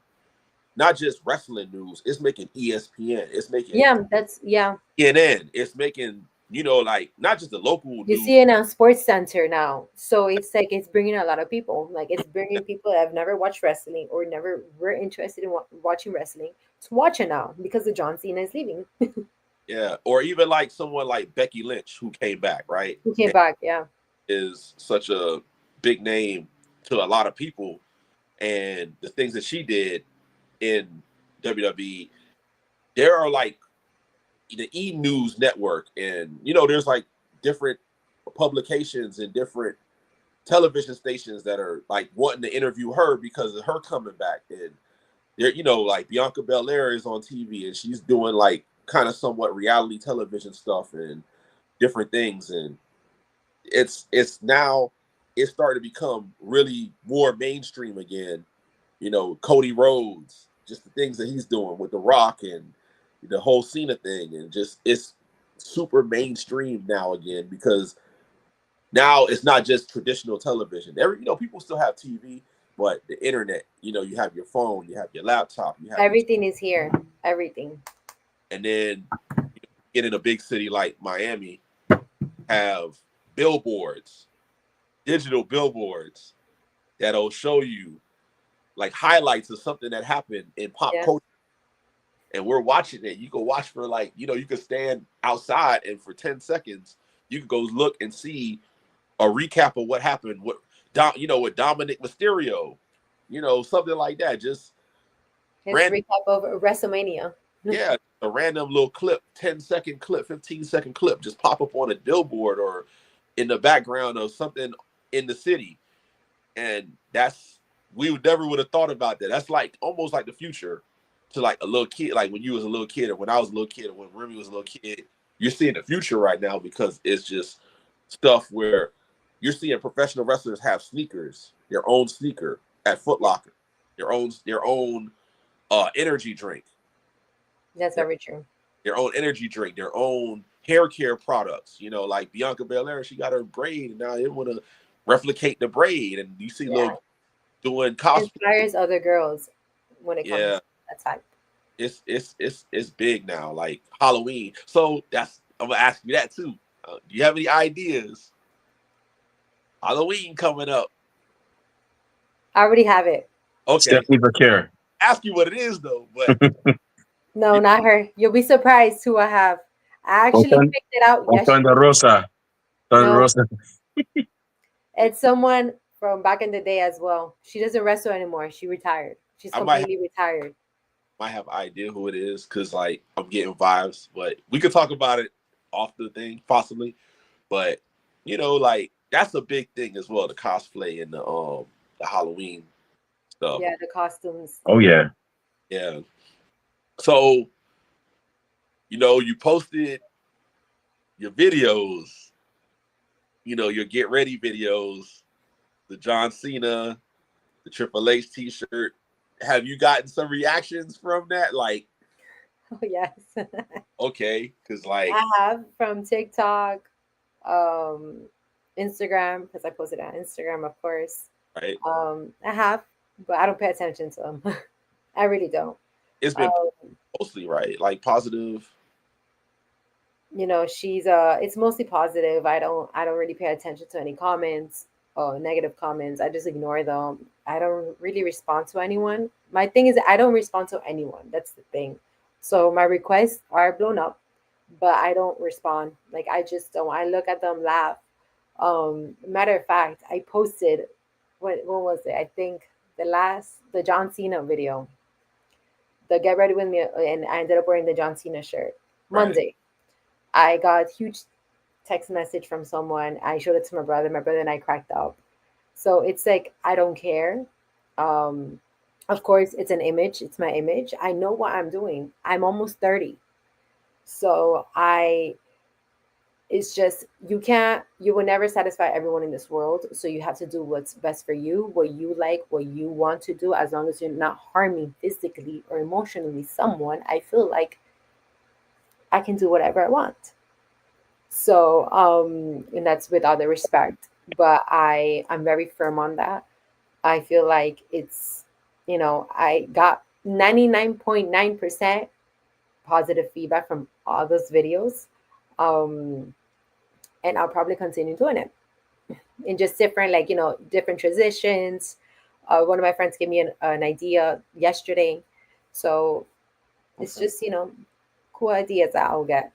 not just wrestling news. It's making ESPN. It's making Yeah, that's yeah. CNN. It's making like not just the local You news. see it on Sports Center now, so it's like it's bringing a lot of people. Like it's bringing people that have never watched wrestling or never were interested in watching wrestling to watch it now because the John Cena is leaving. Yeah, or even like someone like Becky Lynch who came back, right? Who came back? Yeah, Is such a big name to a lot of people, and the things that she did in WWE, there are like the E News Network, and there's like different publications and different television stations that are like wanting to interview her because of her coming back. And there, like Bianca Belair is on TV and she's doing like kind of somewhat reality television stuff and different things. And it's now it's starting to become really more mainstream again. Cody Rhodes, just the things that he's doing with The Rock and the whole Cena thing, and just it's super mainstream now again because now it's not just traditional television. People still have TV, but the internet. You have your phone, you have your laptop, you have your, everything is here. Everything. and then get in a big city like Miami, have billboards, digital billboards that'll show you like highlights of something that happened in pop Yeah. culture. And we're watching it. You can watch for like, you can stand outside and for 10 seconds, you can go look and see a recap of what happened with Dominic Mysterio, something like that. Just His random, recap of WrestleMania. yeah, a random little clip, 10-second clip, 15-second clip, just pop up on a billboard or in the background of something in the city. And we never would have thought about that. That's like almost like the future to like a little kid, like when you was a little kid or when I was a little kid or when Remy was a little kid. You're seeing the future right now because it's just stuff where you're seeing professional wrestlers have sneakers, their own sneaker at Foot Locker, their own energy drink, That's their, very true. their own energy drink, their own hair care products. Like Bianca Belair, she got her braid and now they want to replicate the braid, and you see Yeah. little doing cosplay. Inspires other girls when it comes Yeah, to that type. it's big now, like Halloween. So I'm gonna ask you that too. Do you have any ideas? Halloween coming up. I already have it. Okay, Stephanie Vaquer. ask you what it is though. But No, not her. You'll be surprised who I have. I actually Open, picked it out Thunder yesterday. Rosa. Thunder No, Rosa. it's someone from back in the day as well. She doesn't wrestle anymore. She retired. She's I might completely retired. have idea who it is because like I'm getting vibes. But we could talk about it off the thing possibly. But like that's a big thing as well. The cosplay and the Halloween stuff. Yeah, the costumes. Oh yeah. Yeah. So you posted your videos, your get ready videos, the John Cena, the Triple H t-shirt. Have you gotten some reactions from that? Like, Oh yes. okay, because like, I have from TikTok, um, Instagram, because I posted on Instagram, of course. right? I have, but I don't pay attention to them. I really don't. It's been Um, mostly right, like positive. she's it's mostly positive. I don't really pay attention to any comments or negative comments. I just ignore them. I don't really respond to anyone. My thing is I don't respond to anyone. That's the thing. So my requests are blown up, but I don't respond. Like I just don't. I look at them, laugh. Matter of fact, I posted what was it? I think the John Cena video, the Get Ready With Me, and I ended up wearing the John Cena shirt Right. Monday. I got huge text message from someone. I showed it to my brother. My brother and I cracked up. So it's like I don't care. Um, Of course, it's an image. It's my image. I know what I'm doing. I'm almost 30. So I it's just you will never satisfy everyone in this world. So you have to do what's best for you, what you like, what you want to do, as long as you're not harming physically or emotionally someone. I feel like I can do whatever I want. So and that's with all the respect. But I'm very firm on that. I feel like I got 99.9% positive feedback from all those videos. Um, and I'll probably continue doing it in just different, like, different transitions. One of my friends gave me an idea yesterday. So it's Okay. just, cool ideas that I'll get.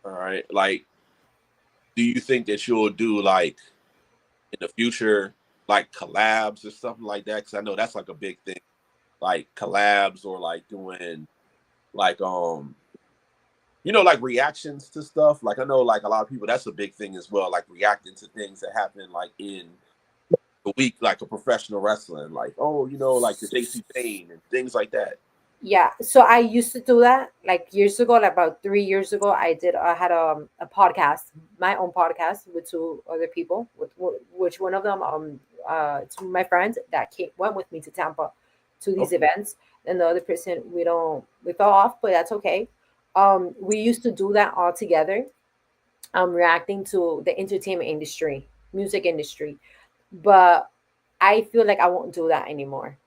All right. Like, do you think that you'll do like in the future, like collabs or something like that? Because I know that's like a big thing, like collabs or like doing like like reactions to stuff. Like I know like a lot of people that's a big thing as well, like reacting to things that happen like in the week, like a professional wrestling, like like the JC Payne and things like that. Yeah, so I used to do that like years ago, like about 3 years ago. I had a podcast, my own podcast with two other people, which one of them it's my friend that went with me to Tampa to these Okay. events, and the other person we fell off, but that's okay. We used to do that all together, reacting to the entertainment industry, music industry, but I feel like I won't do that anymore.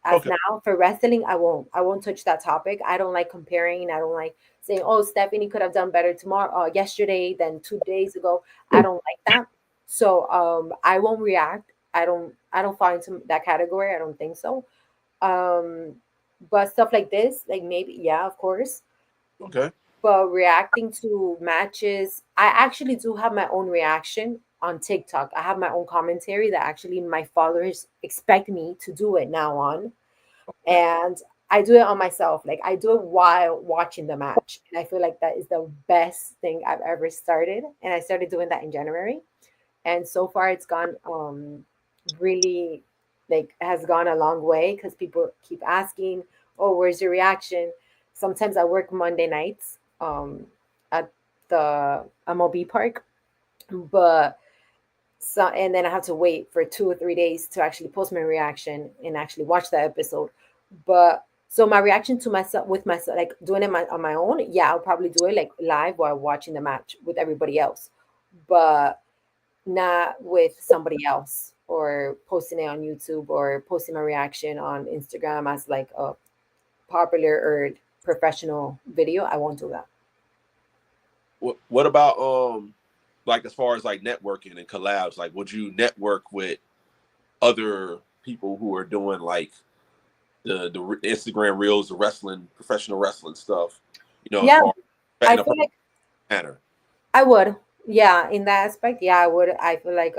As Okay. now for wrestling, I won't touch that topic. I don't like comparing. I don't like saying, oh, Stephanie could have done better tomorrow, yesterday than 2 days ago. I don't like that. So I won't react. I don't fall into that category. I don't think so. um but stuff like this, like, maybe, yeah, of course. Okay. But reacting to matches, I actually do have my own reaction on TikTok. I have my own commentary that actually my followers expect me to do it now on. And I do it on myself. Like, I do it while watching the match. And I feel like that is the best thing I've ever started. And I started doing that in January. And so far it's gone really, like, has gone a long way because people keep asking, oh, where's your reaction? Sometimes I work Monday nights at the MLB park, but and then I have to wait for 2 or 3 days to actually post my reaction and actually watch that episode. But so my reaction to myself, with myself, like doing it on my own, yeah, I'll probably do it like live while watching the match with everybody else, but not with somebody else, or posting it on YouTube, or posting my reaction on Instagram as like a popular or professional video. I won't do that. What about like as far as like networking and collabs? Like, would you network with other people who are doing like the Instagram reels, the wrestling, professional wrestling stuff? As Yeah, far as I in a feel like manner. I would. Yeah, in that aspect, yeah, I would. I feel like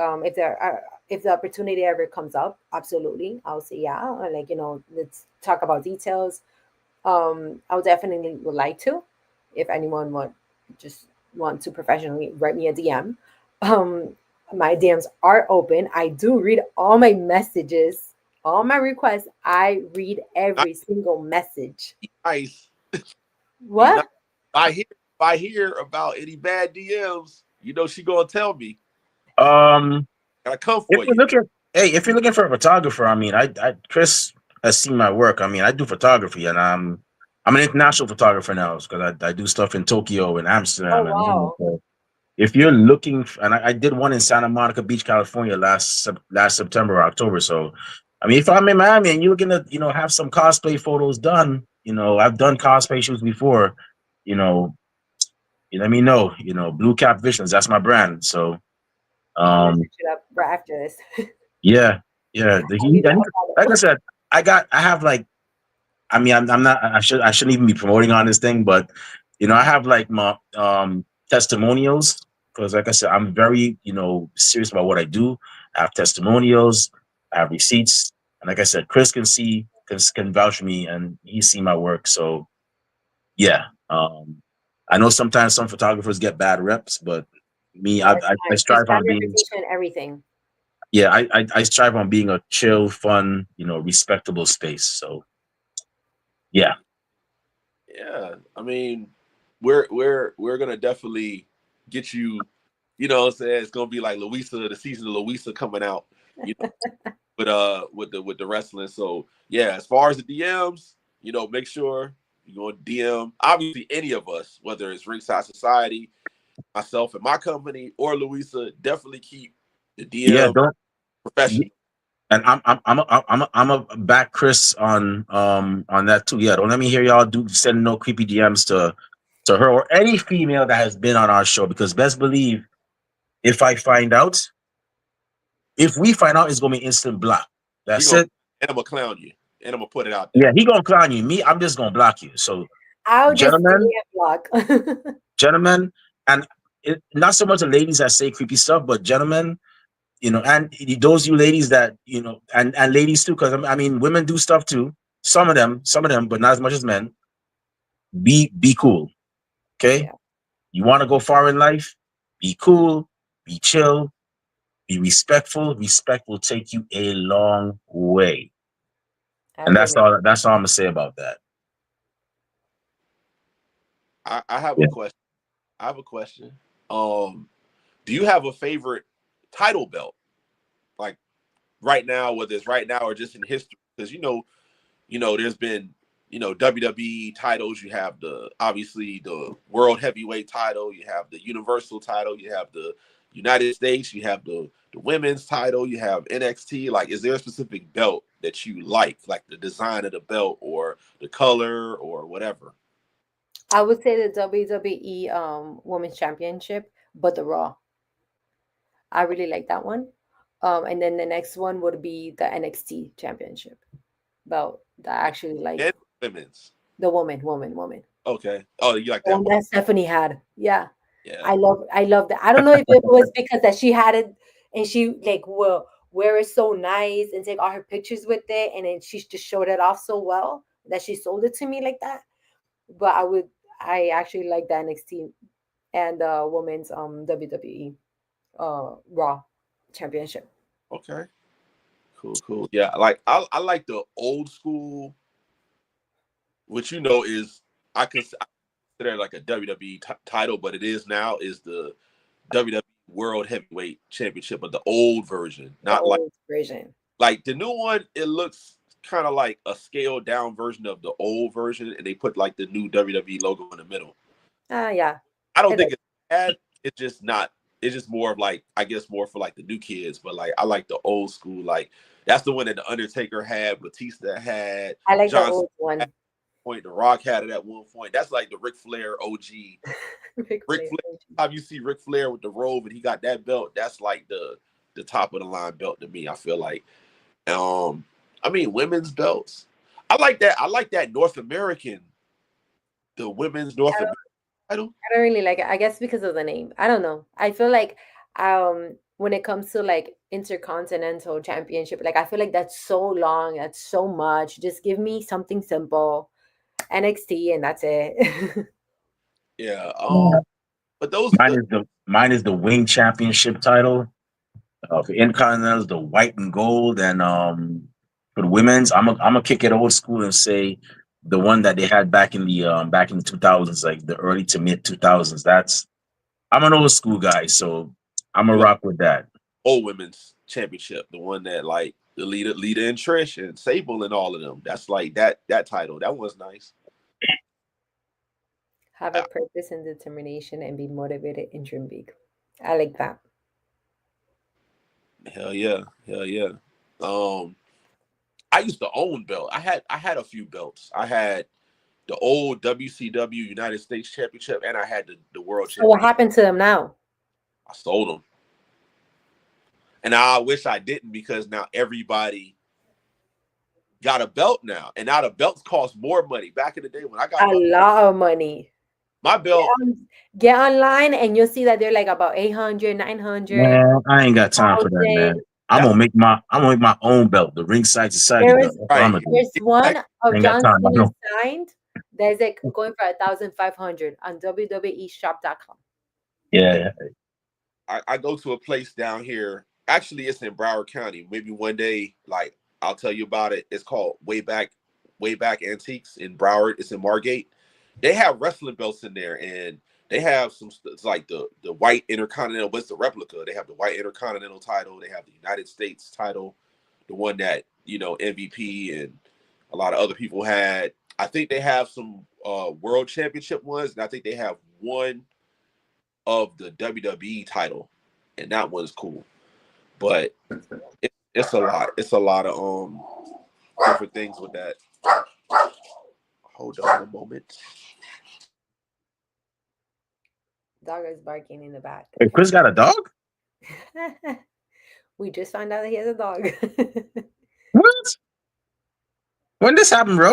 if the opportunity ever comes up, absolutely, I'll say yeah. Or, like, let's talk about details. I'll definitely would like to, if anyone would just want to professionally write me a DM. Um, my DMs are open. I do read all my messages, all my requests. I read Nice, every single message. nice. Be nice. What? I hear if I hear about any bad DMs, she gonna tell me. Um, Gotta come if for you're you. looking, hey, if you're looking for a photographer, I mean, Chris has seen my work. I mean, I do photography, and I'm an international photographer now because I do stuff in Tokyo and Oh, Amsterdam and London. wow. So if you're looking, and I did one in Santa Monica Beach, California last September or October. So, I mean, if I'm in Miami and you're looking to, have some cosplay photos done, I've done cosplay shoots before, you know, you let me know, Blue Cap Visions, that's my brand. So, I'm gonna um, search it up right after this. yeah, yeah. I'll give you And a like I follow. said, I have like, I mean, I'm not, I shouldn't even be promoting on this thing, but I have like my testimonials because, like I said, I'm very, serious about what I do. I have testimonials, I have receipts, and like I said, Chris can vouch for me, and he's seen my work. So yeah, I know sometimes some photographers get bad reps, but me, No, it's I fine. Just strive have on your being. reputation and everything. yeah, I strive on being a chill, fun, respectable space. So yeah, Yeah, I mean, we're gonna definitely get you. You know, what I'm saying it's gonna be like Luisa, the season of Luisa coming out. You know, with the wrestling. So yeah, as far as the DMs, make sure you go DM. Obviously, any of us, whether it's Ringside Society, myself and my company, or Luisa, definitely keep the yeah. DM Don't. professional. And I'm a back Chris on that too. Yeah, don't let me hear y'all send no creepy DMs to her or any female that has been on our show, because best believe if I find out, if we find out, it's gonna be instant block. We That's gonna it. and I'm gonna clown you, and I'm gonna put it out Yeah, there. he gonna clown you. Me, I'm just gonna block you. So I'll just stay gentlemen, and block. gentlemen, and not so much the ladies that say creepy stuff, but gentlemen, and those you ladies that and ladies too, because I mean, women do stuff too. Some of them, but not as much as men. Be cool, okay? Yeah, You want to go far in life? Be cool, be chill, be respectful. Respect will take you a long way, I and that's agree. all. That's all I'm gonna say about that. I have a Yeah. question. I have a question. Um, do you have a favorite title belt? Like right now, whether it's right now or just in history, because there's been WWE titles. You have the obviously the World Heavyweight title. You have the Universal title. You have the United States. You have the women's title. You have NXT. Like, is there a specific belt that you like the design of the belt or the color or whatever? I would say the WWE Women's Championship, but the Raw. I really like that one. And then the next one would be the NXT Championship belt that I actually like. And women's. The woman. Okay. Oh, you like The that one one? that Stephanie had. Yeah. Yeah. I love that. I don't know if it was because that she had it and she like will wear it so nice and take all her pictures with it, and then she just showed it off so well that she sold it to me like that. But I actually like the NXT and the women's WWE Raw championship. Okay. Cool. Yeah. Like I like the old school, which is I consider like a WWE title, but it is now is the WWE World Heavyweight Championship, but the old version, The not like old version. the new one. It looks kind of like a scaled down version of the old version, and they put like the new WWE logo in the middle. Yeah. I don't It think is. it's bad. It's just not. It's just more of like I guess more for like the new kids, but like I like the old school. Like that's the one that the Undertaker had, Batista had, I like the John Cena old had one. at point, The Rock had it at one point. That's like the Ric Flair OG. Ric Ric Flair. Flair, how you see Ric Flair with the robe and he got that belt, that's like the top of the line belt to me. I feel like. Um, I mean women's belts. I like that. I like that North American, the women's North American title. I don't really like it. I guess because of the name. I don't know. I feel like when it comes to like intercontinental championship, like I feel like that's so long, that's so much. Just give me something simple. NXT and that's it. Yeah. Yeah. But those Mine is the Wing Championship title. For Intercontinentals, the white and gold, and for the women's, I'm gonna kick it old school and say the one that they had back in the 2000s, like the early to mid 2000s. I'm an old school guy, so I'm you gonna like rock with that. old women's championship, the one that like the leader and Trish and Sable and all of them. That's like that title. That was nice. Have a purpose and determination and be motivated and dream big. I like that. Hell yeah, hell yeah. Um, I used to own belt. I had a few belts. I had the old WCW United States Championship, and I had the World So what Championship. happened to them now? I sold them, and I wish I didn't because now everybody got a belt now, and now the belts cost more money. Back in the day when I got A lot of money. my Get, belt, get online and you'll see that they're like about 800, 900, Man, I ain't got time for that, 1,000. man. I'm gonna make my own belt, the Ringside Society There belt. is That's what I'm right. gonna do. there's one I of ain't got John time. I Cena know. signed that's like going for 1,500 on WWEshop.com. Yeah, I go to a place down here Actually, it's in Broward County. Maybe one day, like I'll tell you about it. It's called Way Back Antiques in Broward. It's in Margate. They have wrestling belts in there, and they have some. It's like the white Intercontinental, but it's the replica. They have the white Intercontinental title. They have the United States title, the one that MVP and a lot of other people had. I think they have some world championship ones, and I think they have one of the WWE title, and that one's cool. But it's a lot. It's a lot of different things with that. Hold on a moment. Dog is barking in the back. Hey, Chris got a dog? We just found out that he has a dog. What? When this happened, bro?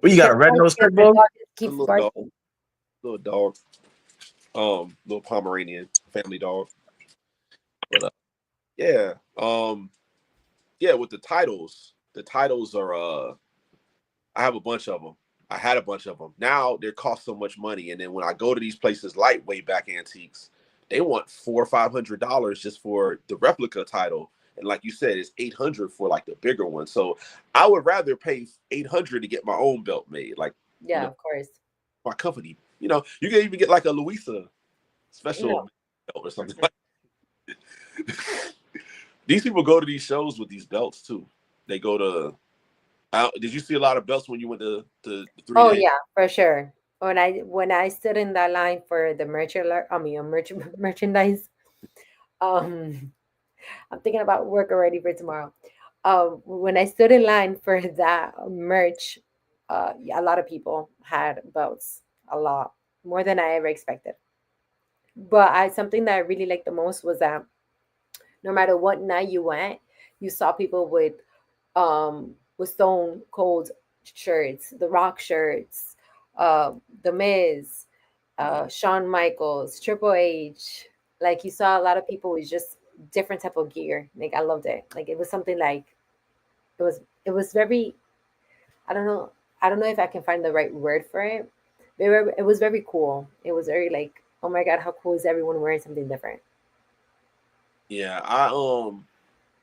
Well, you got a red nose pit The bull? dog just A keeps little dog, barking. little Pomeranian family dog. But yeah, yeah. With the titles are I have a bunch of them. I had a bunch of them. Now they cost so much money, and then when I go to these places like Way Back Antiques, they want $400 or $500 just for the replica title. And like you said, it's 800 for like the bigger one. So I would rather pay 800 to get my own belt made. Like, Yeah, of course. my company. You can even get like a Luisa special No. belt or something. These people go to these shows with these belts too. They go to. Did you see a lot of belts when you went to the 3 Oh days? yeah, for sure. When I stood in that line for the merchandise, um, I'm thinking about work already for tomorrow. When I stood in line for that merch, yeah, a lot of people had belts, a lot more than I ever expected. But I something that I really liked the most was that no matter what night you went, you saw people with Stone Cold shirts, the Rock shirts, the Miz, Shawn Michaels, Triple H. Like you saw a lot of people with just different type of gear. Like I loved it. Like it was something like it was very, I don't know if I can find the right word for it. It was very cool. It was very like, oh my god, how cool is everyone wearing something different? Yeah, I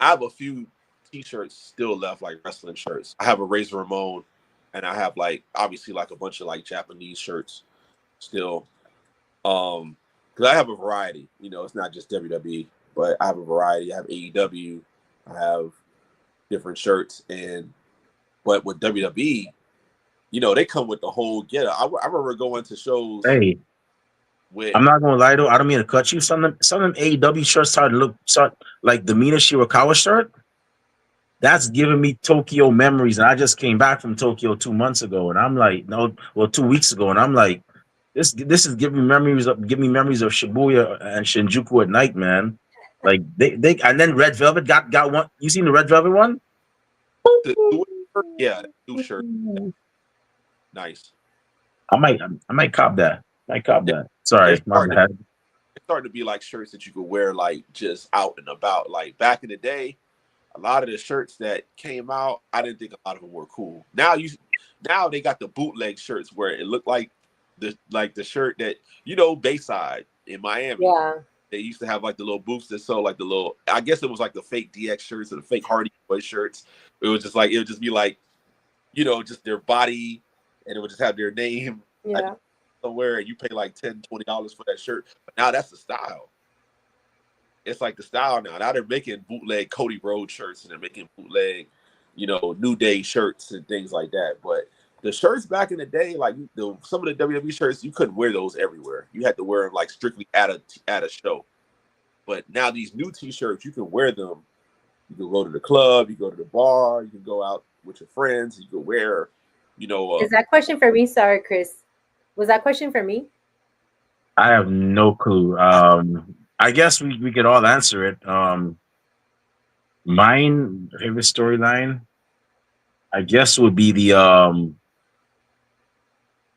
have a few t-shirts still left, like wrestling shirts. I have a Razor Ramon, and I have like obviously like a bunch of like Japanese shirts still. Because I have a variety. It's not just WWE, but I have a variety. I have AEW. I have different shirts, but with WWE, they come with the whole get. I remember going to shows Hey, with. I'm not gonna lie though. I don't mean to cut you. Some of them AEW shirts start like the Mina Shirakawa shirt. That's giving me Tokyo memories, and I just came back from Tokyo 2 months ago, and I'm like, no, well, 2 weeks ago, and I'm like, this is giving me memories of Shibuya and Shinjuku at night, man. Like they and then Red Velvet got one. You seen the Red Velvet one? The new shirt, yeah, that new shirt, nice. I might cop that. Might cop They- that. They're Sorry, my starting to bad. they're starting to be like shirts that you could wear like just out and about. Like back in the day, a lot of the shirts that came out, I didn't think a lot of them were cool. Now they got the bootleg shirts where it looked like the shirt that Bayside in Miami. Yeah, They used to have like the little boots that sold like the little. I guess it was like the fake DX shirts or the fake Hardy Boy shirts. It would just be like just their body, and it would just have their name yeah. somewhere, and you pay like $10, $20 for that shirt. But now that's the style. It's like the style now. Now they're making bootleg Cody Rhodes shirts, and they're making bootleg, New Day shirts and things like that. But the shirts back in the day, like some of the WWE shirts, you couldn't wear those everywhere. You had to wear them like strictly at a show. But now these new T-shirts, you can wear them. You can go to the club, you go to the bar, you can go out with your friends. You can wear, you know, Is that question for me? Sorry, Chris. Was that question for me? I have no clue. I guess we could all answer it. Mine favorite storyline, I guess, would be the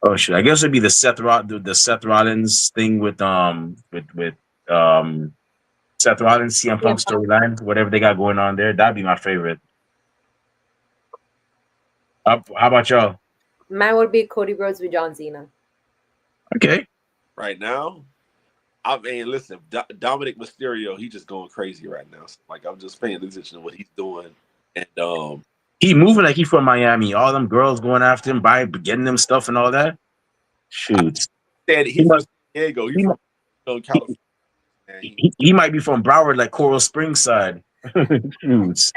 oh shit, I guess it'd be the Seth Rollins thing with Seth Rollins CM Yeah. Punk storyline, whatever they got going on there. That'd be my favorite. How about y'all? Mine would be Cody Rhodes with John Cena. Okay. right now. I mean, listen, Dominic Mysterio, he's just going crazy right now. So, like, I'm just paying attention to what he's doing, and He moving like he from Miami. All them girls going after him, by getting them stuff and all that. I Shoot, said he he's from might, San Diego. He's he, from might- California. Man. he might be from Broward, like Coral Springs side. Shoot.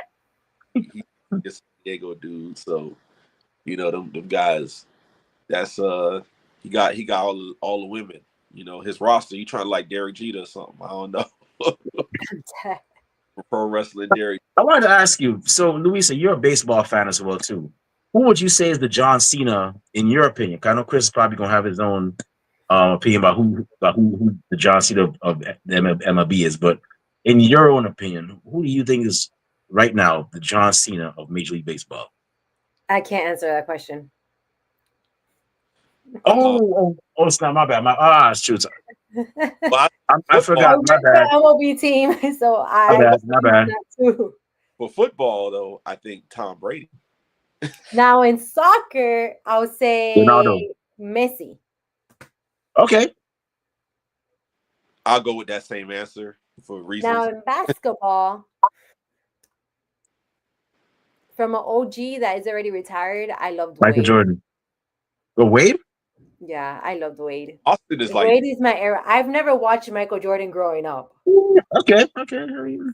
He's a San Diego dude. So them guys. That's he got all the women. His roster. He trying to like Derek Jeter or something. I don't know. For pro wrestling, Derek. I wanted to ask you. So, Luisa, you're a baseball fan as well too. Who would you say is the John Cena in your opinion? 'Cause I know Chris is probably gonna have his own opinion about who the John Cena of the MLB is, but in your own opinion, who do you think is right now the John Cena of Major League Baseball? I can't answer that question. It's not my bad. Shoot, Well, I I forgot. work My for bad. MLB team, so My I bad. My bad. that too. for football though, I think Tom Brady. Now in soccer, I would Ronaldo. say Messi. Okay. I'll go with that same answer for Now reasons. in basketball, from an OG that is already retired, I loved Michael Wade. Jordan. But Wade? Yeah, I loved Wade. Austin is like Wade is my era. I've never watched Michael Jordan growing up. Okay.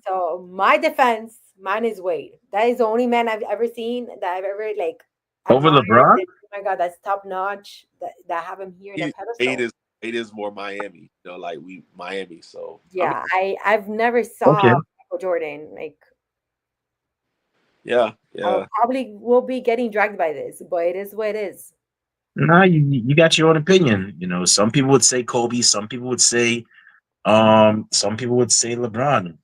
So my defense, mine is Wade. That is the only man I've ever seen that I've ever like Over admired. LeBron? Oh my god, that's top notch. That have him here in the pedestal. It is more Miami. Like we Miami. So Yeah, I've never saw Okay. Michael Jordan. Like yeah. I probably will be getting dragged by this, but it is what it is. Nah, you got your own opinion. Some people would say Kobe, some people would say LeBron.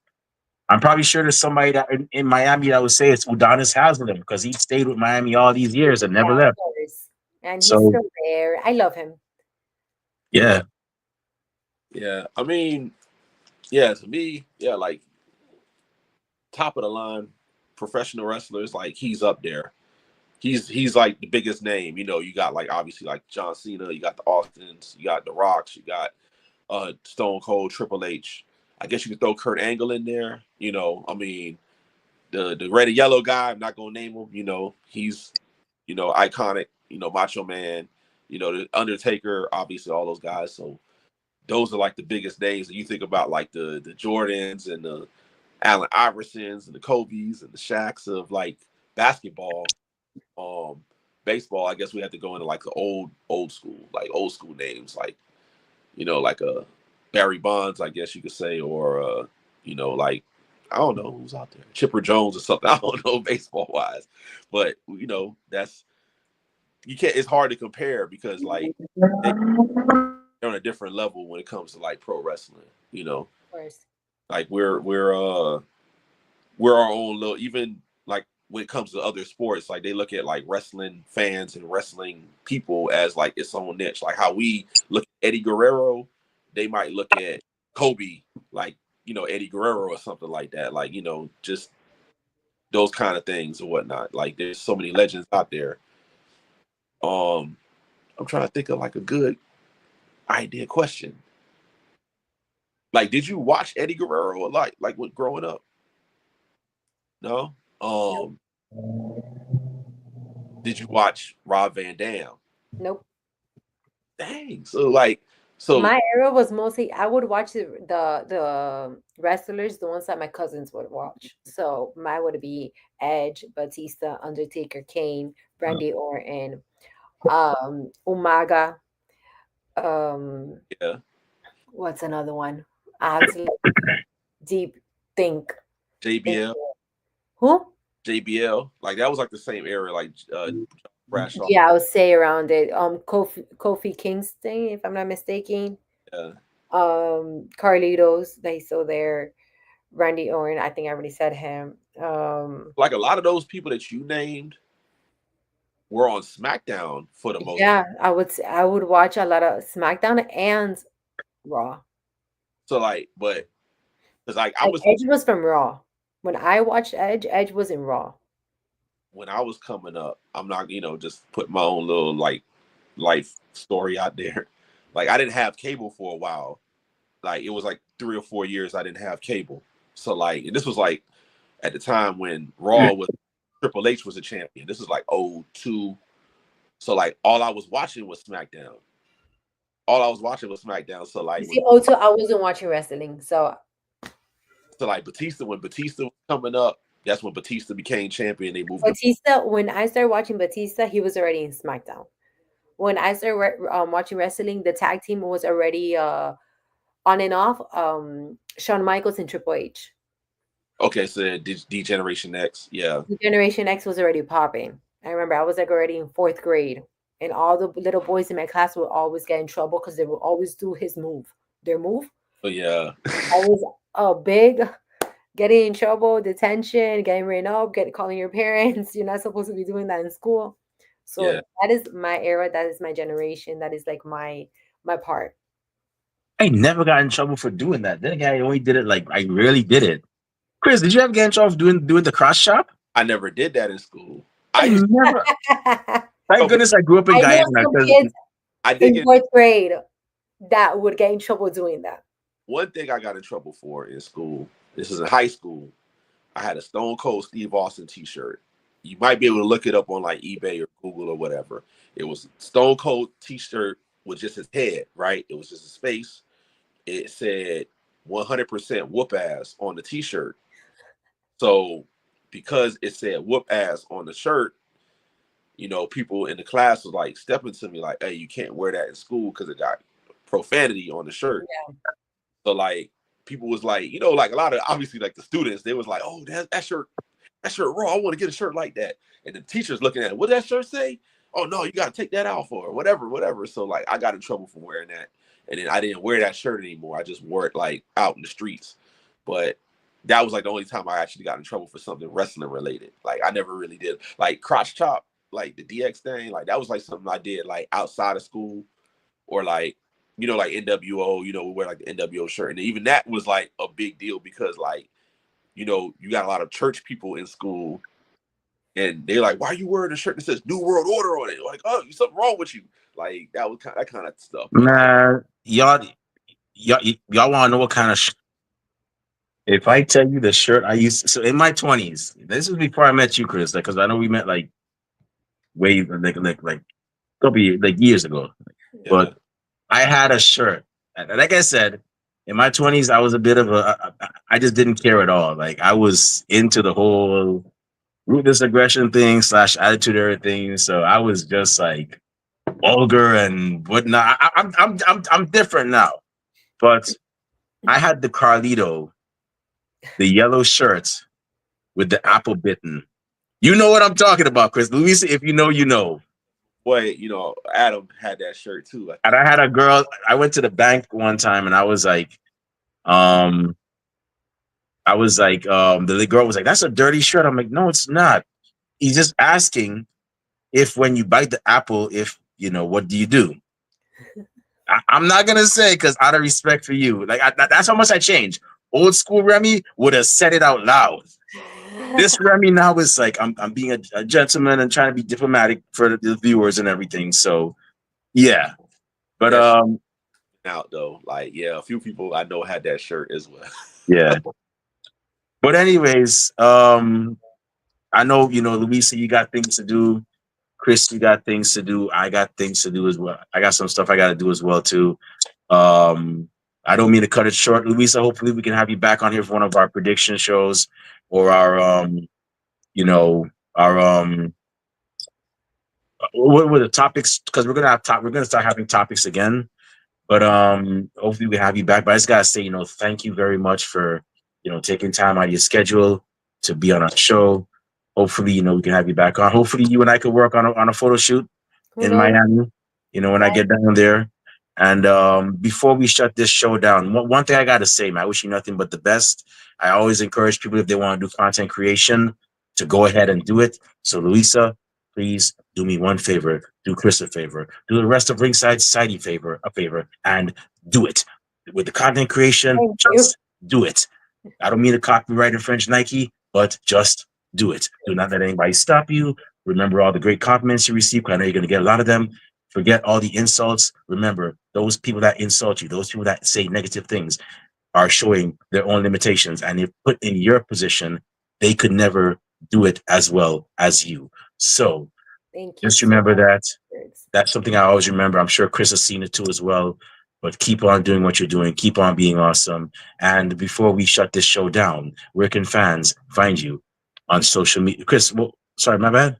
I'm probably sure there's somebody that in Miami that would say it's Udonis Haslem because he stayed with Miami all these years and never Yeah, of left. course. And he's So still there. I love him. yeah. Yeah. I mean, yeah, to me, yeah, like top of the line professional wrestlers, like he's up there. He's like the biggest name. You got like obviously like John Cena, you got the Austins, you got the Rocks, you got Stone Cold, Triple H. I guess you could throw Kurt Angle in there. I mean, the red and yellow guy, I'm not gonna name him. He's iconic. Macho Man. The Undertaker, obviously all those guys. So those are like the biggest names. And you think about like the Jordans and the Allen Iversons and the Kobe's and the Shaqs of like basketball. Baseball, I guess we have to go into like the old school names, like like a Barry Bonds, I guess you could say, or like I don't know who's out there, Chipper Jones or something. I don't know baseball wise, but that's you can't. It's hard to compare because like they're on a different level when it comes to like pro wrestling. Of course. Like we're our own little even like when it comes to other sports, like they look at like wrestling fans and wrestling people as like its own niche. Like how we look at Eddie Guerrero, they might look at Kobe like Eddie Guerrero or something like that. Like just those kind of things or whatnot. Like there's so many legends out there. I'm trying to think of like a good idea question. Like, did you watch Eddie Guerrero a lot? Like when growing up? No. Nope. Did you watch Rob Van Dam? Nope. Dang. So My era was mostly I would watch the wrestlers, the ones that my cousins would watch. So mine would be Edge, Batista, Undertaker, Kane, Randy Orton, Umaga. yeah, What's another one? I have to deep think. JBL, Who? JBL. Like that was like the same era. Like Bradshaw. Yeah, I would say around it. Kofi Kingston, if I'm not mistaken. Yeah. Carlitos, they still there. Randy Orton, I think I already said him. Like a lot of those people that you named were on SmackDown for the most. Yeah, I would watch a lot of SmackDown and Raw. So like, but because like Edge was from Raw. When I watched Edge, Edge was in Raw. When I was coming up, I'm not just put my own little like life story out there. Like I didn't have cable for a while, Like it was like 3 or 4 years I didn't have cable. So like, and this was like at the time when Raw was Triple H was a champion. This was like '02. So like all I was watching was SmackDown. All I was watching was SmackDown. So You like see, also I wasn't watching wrestling, so like Batista, when Batista was coming up, that's when Batista became champion. They moved him. Batista. When I started watching Batista, he was already in SmackDown. When I started watching wrestling, the tag team was already on and off. Shawn Michaels and Triple H. Okay, so D Generation X, yeah. Generation X was already popping. I remember I was like already in fourth grade, and all the little boys in my class would always get in trouble because they would always do his move, their move. Oh yeah. Always a big getting in trouble, detention, getting written up, calling your parents. You're not supposed to be doing that in school. So Yeah. that is my era. That is my generation. That is like my part. I never got in trouble for doing that. Then again, I only did it like I rarely did it. Chris, did you ever get in trouble for doing the cross chop? I never did that in school. I never. I Thank goodness I grew up in know Guyana. some 'Cause kids I did in get fourth grade that would get in trouble doing that. one thing I got in trouble for in school. This is in high school. I had a Stone Cold Steve Austin T-shirt. You might be able to look it up on like eBay or Google or whatever. It was Stone Cold T-shirt with just his head, right? It was just his face. It said 100% whoop ass on the T-shirt. So because it said whoop ass on the shirt, you know, people in the class was like stepping to me like, hey, you can't wear that in school because it got profanity on the shirt. Yeah. So like people was like, you know, like a lot of obviously like the students, they was like, oh, that shirt raw. I want to get a shirt like that. And the teacher's looking at it. What did that shirt say? Oh no, you got to take that out for it, whatever. So like I got in trouble for wearing that. And then I didn't wear that shirt anymore. I just wore it like out in the streets. But that was like the only time I actually got in trouble for something wrestling related. Like I never really did like crotch chop, like the DX thing. Like that was like something I did like outside of school or like, you know, like NWO, you know, we wear like the NWO shirt. And even that was like a big deal because like, you know, you got a lot of church people in school and they're like, why are you wearing a shirt that says New World Order on it? Like, oh, something wrong with you. Like that was that kind of stuff. But man, y'all want to know what kind of? If I tell you the shirt I used, so in my 20s, this was before I met you, Chris, because I know we met like way like couple like years ago. yeah. But I had a shirt. And like I said, in my 20s, I was a bit of I just didn't care at all. Like I was into the whole ruthless aggression thing / attitude era thing. So I was just like vulgar and whatnot. I'm different now. But I had the Carlito, the yellow shirt with the apple bitten. You know what I'm talking about, Chris. Luisa, if you know, you know. Boy, you know, Adam had that shirt too. And I had a girl, I went to the bank one time and I was like, the girl was like, that's a dirty shirt. I'm like, no, it's not. He's just asking if when you bite the apple, if, you know, what do you do? I'm not going to say because out of respect for you. Like, that's how much I changed. Old school Remy would have said it out loud. This Remy now is like, I'm being a gentleman and trying to be diplomatic for the viewers and everything. So, yeah. But, out though, like, yeah, a few people I know had that shirt as well. yeah. But anyways, I know, you know, Luisa, you got things to do. Chris, you got things to do. I got things to do as well. I got some stuff I got to do as well, too. I don't mean to cut it short. Luisa, hopefully we can have you back on here for one of our prediction shows or our, you know, our, what were the topics? Because we're going to start having topics again. But hopefully we have you back. But I just gotta say, you know, thank you very much for, you know, taking time out of your schedule to be on our show. Hopefully, you know, we can have you back on. Hopefully you and I could work on a photo shoot in Miami, you know, when I get down there. And before we shut this show down, one thing I gotta say, man, I wish you nothing but the best. I always encourage people if they want to do content creation to go ahead and do it. So Luisa, please do me one favor, do Chris a favor, do the rest of Ringside Society a favor, and do it. With the content creation, just do it. I don't mean to copyright infringe Nike, but just do it. Do not let anybody stop you. Remember all the great compliments you receive, because I know you're going to get a lot of them. Forget all the insults. Remember, those people that insult you, those people that say negative things, are showing their own limitations. And if put in your position, they could never do it as well as you. So Thank you just so remember much. that. Words. That's something I always remember. I'm sure Chris has seen it too as well. But keep on doing what you're doing. Keep on being awesome. And before we shut this show down, where can fans find you on social media? Chris, well, sorry, my bad.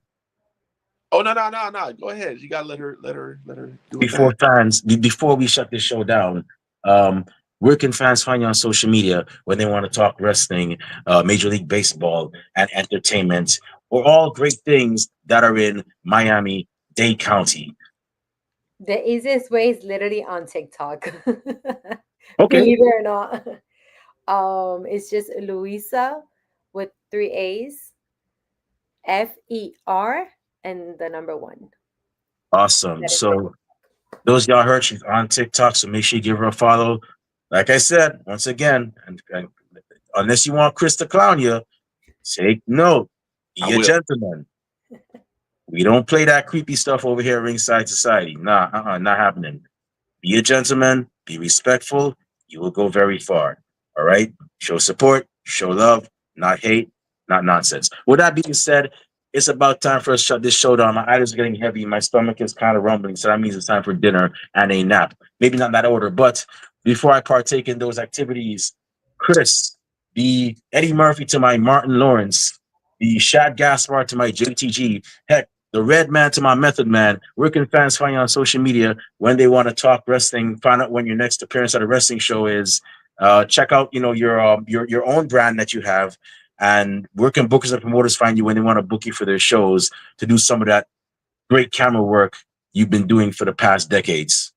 Oh no, no, no, no. Go ahead. You gotta let her do her thing. Before we shut this show down, um, where can fans find you on social media when they want to talk wrestling, Major League Baseball, and entertainment, or all great things that are in Miami Dade County? The easiest way is literally on TikTok. Okay, Believe it or not. It's just Luisa with three A's, FER, and the number one. awesome. That is it. So those y'all heard, she's on TikTok, so make sure you give her a follow. Like I said, once again, and unless you want Chris to clown you, take note. I Be a will. gentleman. We don't play that creepy stuff over here at Ringside Society. Nah, not happening. Be a gentleman, be respectful. You will go very far. All right? Show support, show love, not hate, not nonsense. With that being said, it's about time for us to shut this show down. My eyes are getting heavy. My stomach is kind of rumbling. So that means it's time for dinner and a nap. Maybe not in that order, but before I partake in those activities, Chris, the Eddie Murphy to my Martin Lawrence, the Shad Gaspar to my JTG, heck, the Red Man to my Method Man. Where can fans find you on social media when they want to talk wrestling? Find out when your next appearance at a wrestling show is. Check out, your own brand that you have, and where can bookers and promoters find you when they want to book you for their shows to do some of that great camera work you've been doing for the past decades.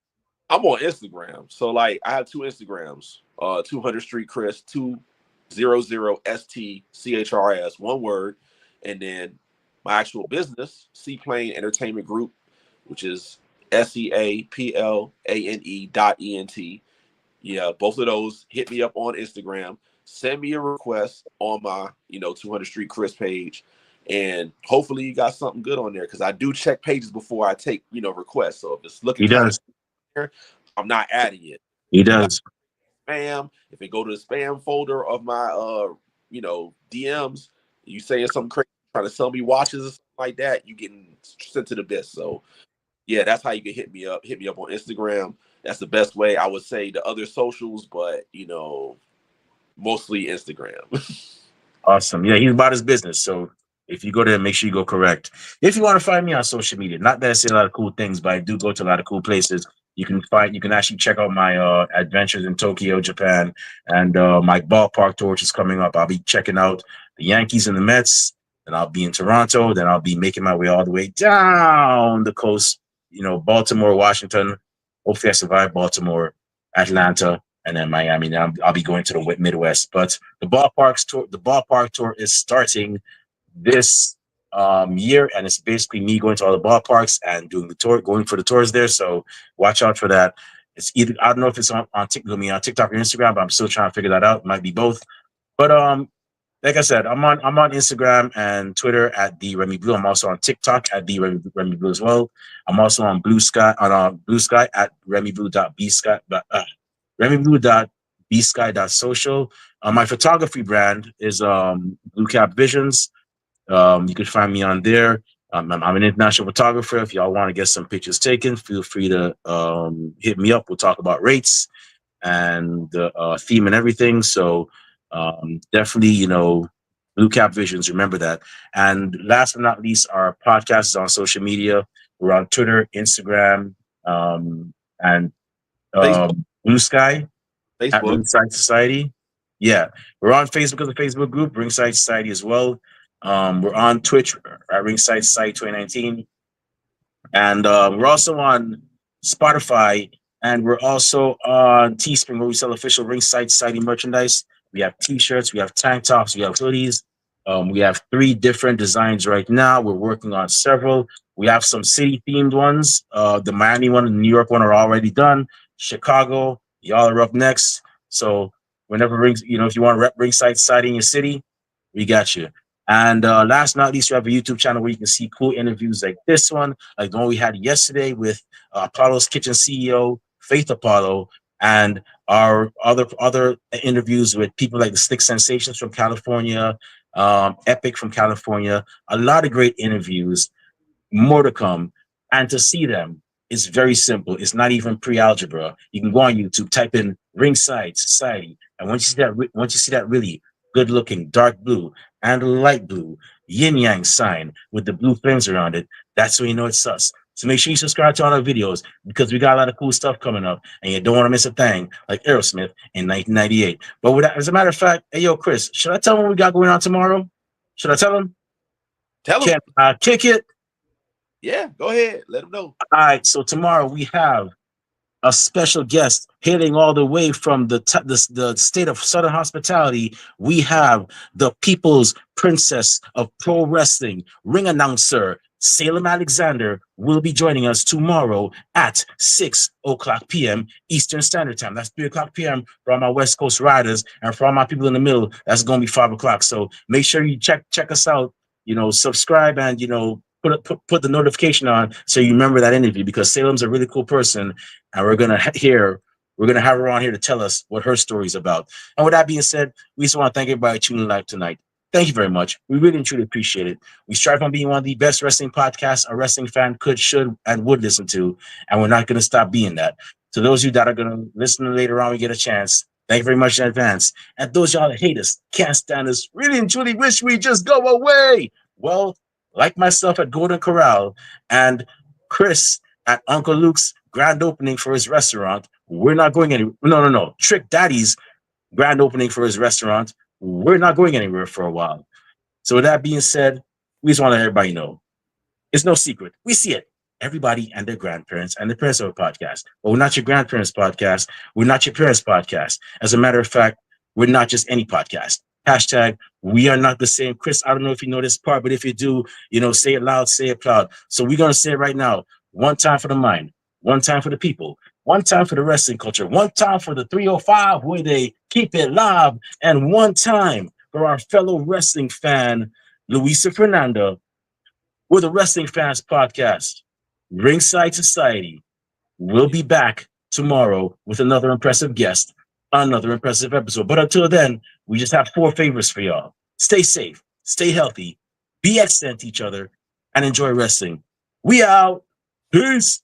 I'm on Instagram. So like I have two Instagrams. 200 Street Chris, 200 STCHRS, one word. And then my actual business, Seaplane Entertainment Group, which is SEAPLANE.ENT. Yeah, both of those, hit me up on Instagram. Send me a request on my, 200 Street Chris page. And hopefully you got something good on there because I do check pages before I take, requests. So if it's looking He kind of does. there, I'm not adding it. He If you got does. spam, if it go to the spam folder of my DMs, you saying something crazy, trying to sell me watches or something like that, you getting sent to the best. So yeah, that's how you can hit me up. Hit me up on Instagram. That's the best way. I would say the other socials, but mostly Instagram. Awesome. Yeah, he's about his business. So if you go there, make sure you go correct. If you want to find me on social media, not that I say a lot of cool things, but I do go to a lot of cool places. You can actually check out my adventures in Tokyo, Japan, and my ballpark tour, which is coming up. I'll be checking out the Yankees and the Mets, then I'll be in Toronto, then I'll be making my way all the way down the coast, Baltimore, Washington. Hopefully I survive Baltimore, Atlanta, and then Miami. Now I'll be going to the Midwest. But the ballpark tour is starting this year, and it's basically me going to all the ballparks and doing the tour, going for the tours there. So watch out for that. It's either I don't know if it's on TikTok or Instagram, but I'm still trying to figure that out. It might be both. But like I said, I'm on Instagram and Twitter at the Remy Blue. I'm also on TikTok at the Remy Blue as well. I'm also on Blue Sky at remyblue.bsky. remyblue.bsky.social. My photography brand is Blue Cap Visions. You can find me on there. I'm an international photographer. If y'all want to get some pictures taken, feel free to hit me up. We'll talk about rates and the theme and everything. So definitely, Blue Cap Visions. Remember that. And last but not least, our podcast is on social media. We're on Twitter, Instagram, and Facebook, Blue Sky at Facebook. Ringside Society. Yeah, we're on Facebook as a Facebook group, Ringside Society as well. We're on Twitch at Ringside Society 2019. And we're also on Spotify, and we're also on Teespring, where we sell official Ringside Society merchandise. We have T-shirts, we have tank tops, we have hoodies. We have 3 different designs right now. We're working on several. We have some city-themed ones. The Miami one and the New York one are already done. Chicago, y'all are up next. So whenever if you want to rep Ringside Society in your city, we got you. And last but not least, we have a YouTube channel where you can see cool interviews like this one, like the one we had yesterday with Apollo's Kitchen CEO, Faith Apollo, and our other interviews with people like the Slick Sensations from California, Epic from California. A lot of great interviews, more to come. And to see them is very simple. It's not even pre-algebra. You can go on YouTube, type in Ringside Society, and once you see that really good-looking dark blue and light blue yin yang sign with the blue flames around it, that's when you know it's us. So make sure you subscribe to all our videos because we got a lot of cool stuff coming up, and you don't want to miss a thing like Aerosmith in 1998. But with that, as a matter of fact, hey yo, Chris, should I tell him what we got going on tomorrow? Should I tell him? Tell them. Can I kick it? Yeah, go ahead. Let them know. All right, so tomorrow we have a special guest hailing all the way from the state of Southern Hospitality. We have the People's Princess of Pro Wrestling, ring announcer Salem Alexander will be joining us tomorrow at 6:00 p.m. Eastern Standard Time. That's 3:00 p.m. for all my West Coast riders, and for all my people in the middle, that's going to be 5:00. So make sure you check us out. Subscribe and put the notification on so you remember that interview because Salem's a really cool person, and we're gonna have her on here to tell us what her story is about. And with that being said, we just want to thank everybody tuning live tonight. Thank you very much. We really and truly appreciate it. We strive on being one of the best wrestling podcasts a wrestling fan could, should, and would listen to, and we're not going to stop being that. To those of you that are going to listen later on, we get a chance. Thank you very much in advance. And those y'all that hate us, can't stand us, really and truly wish we just go away. Well, like myself at Golden Corral and Chris at Uncle Luke's grand opening for his restaurant, we're not going anywhere. No. Trick Daddy's grand opening for his restaurant, we're not going anywhere for a while. So with that being said, we just want to let everybody know it's no secret. We see it. Everybody and their grandparents and the parents of a podcast. But we're not your grandparents' podcast. We're not your parents' podcast. As a matter of fact, we're not just any podcast. Hashtag, we are not the same. Chris, I don't know if you know this part, but if you do, say it loud, say it proud. So we're going to say it right now. One time for the mind, one time for the people, one time for the wrestling culture, one time for the 305 where they keep it live, and one time for our fellow wrestling fan, Luisa Fernanda. We're the Wrestling Fans Podcast. Ringside Society. We'll be back tomorrow with another impressive guest, another impressive episode. But until then, we just have 4 favors for y'all. Stay safe, stay healthy, be excellent to each other, and enjoy wrestling. We out. Peace.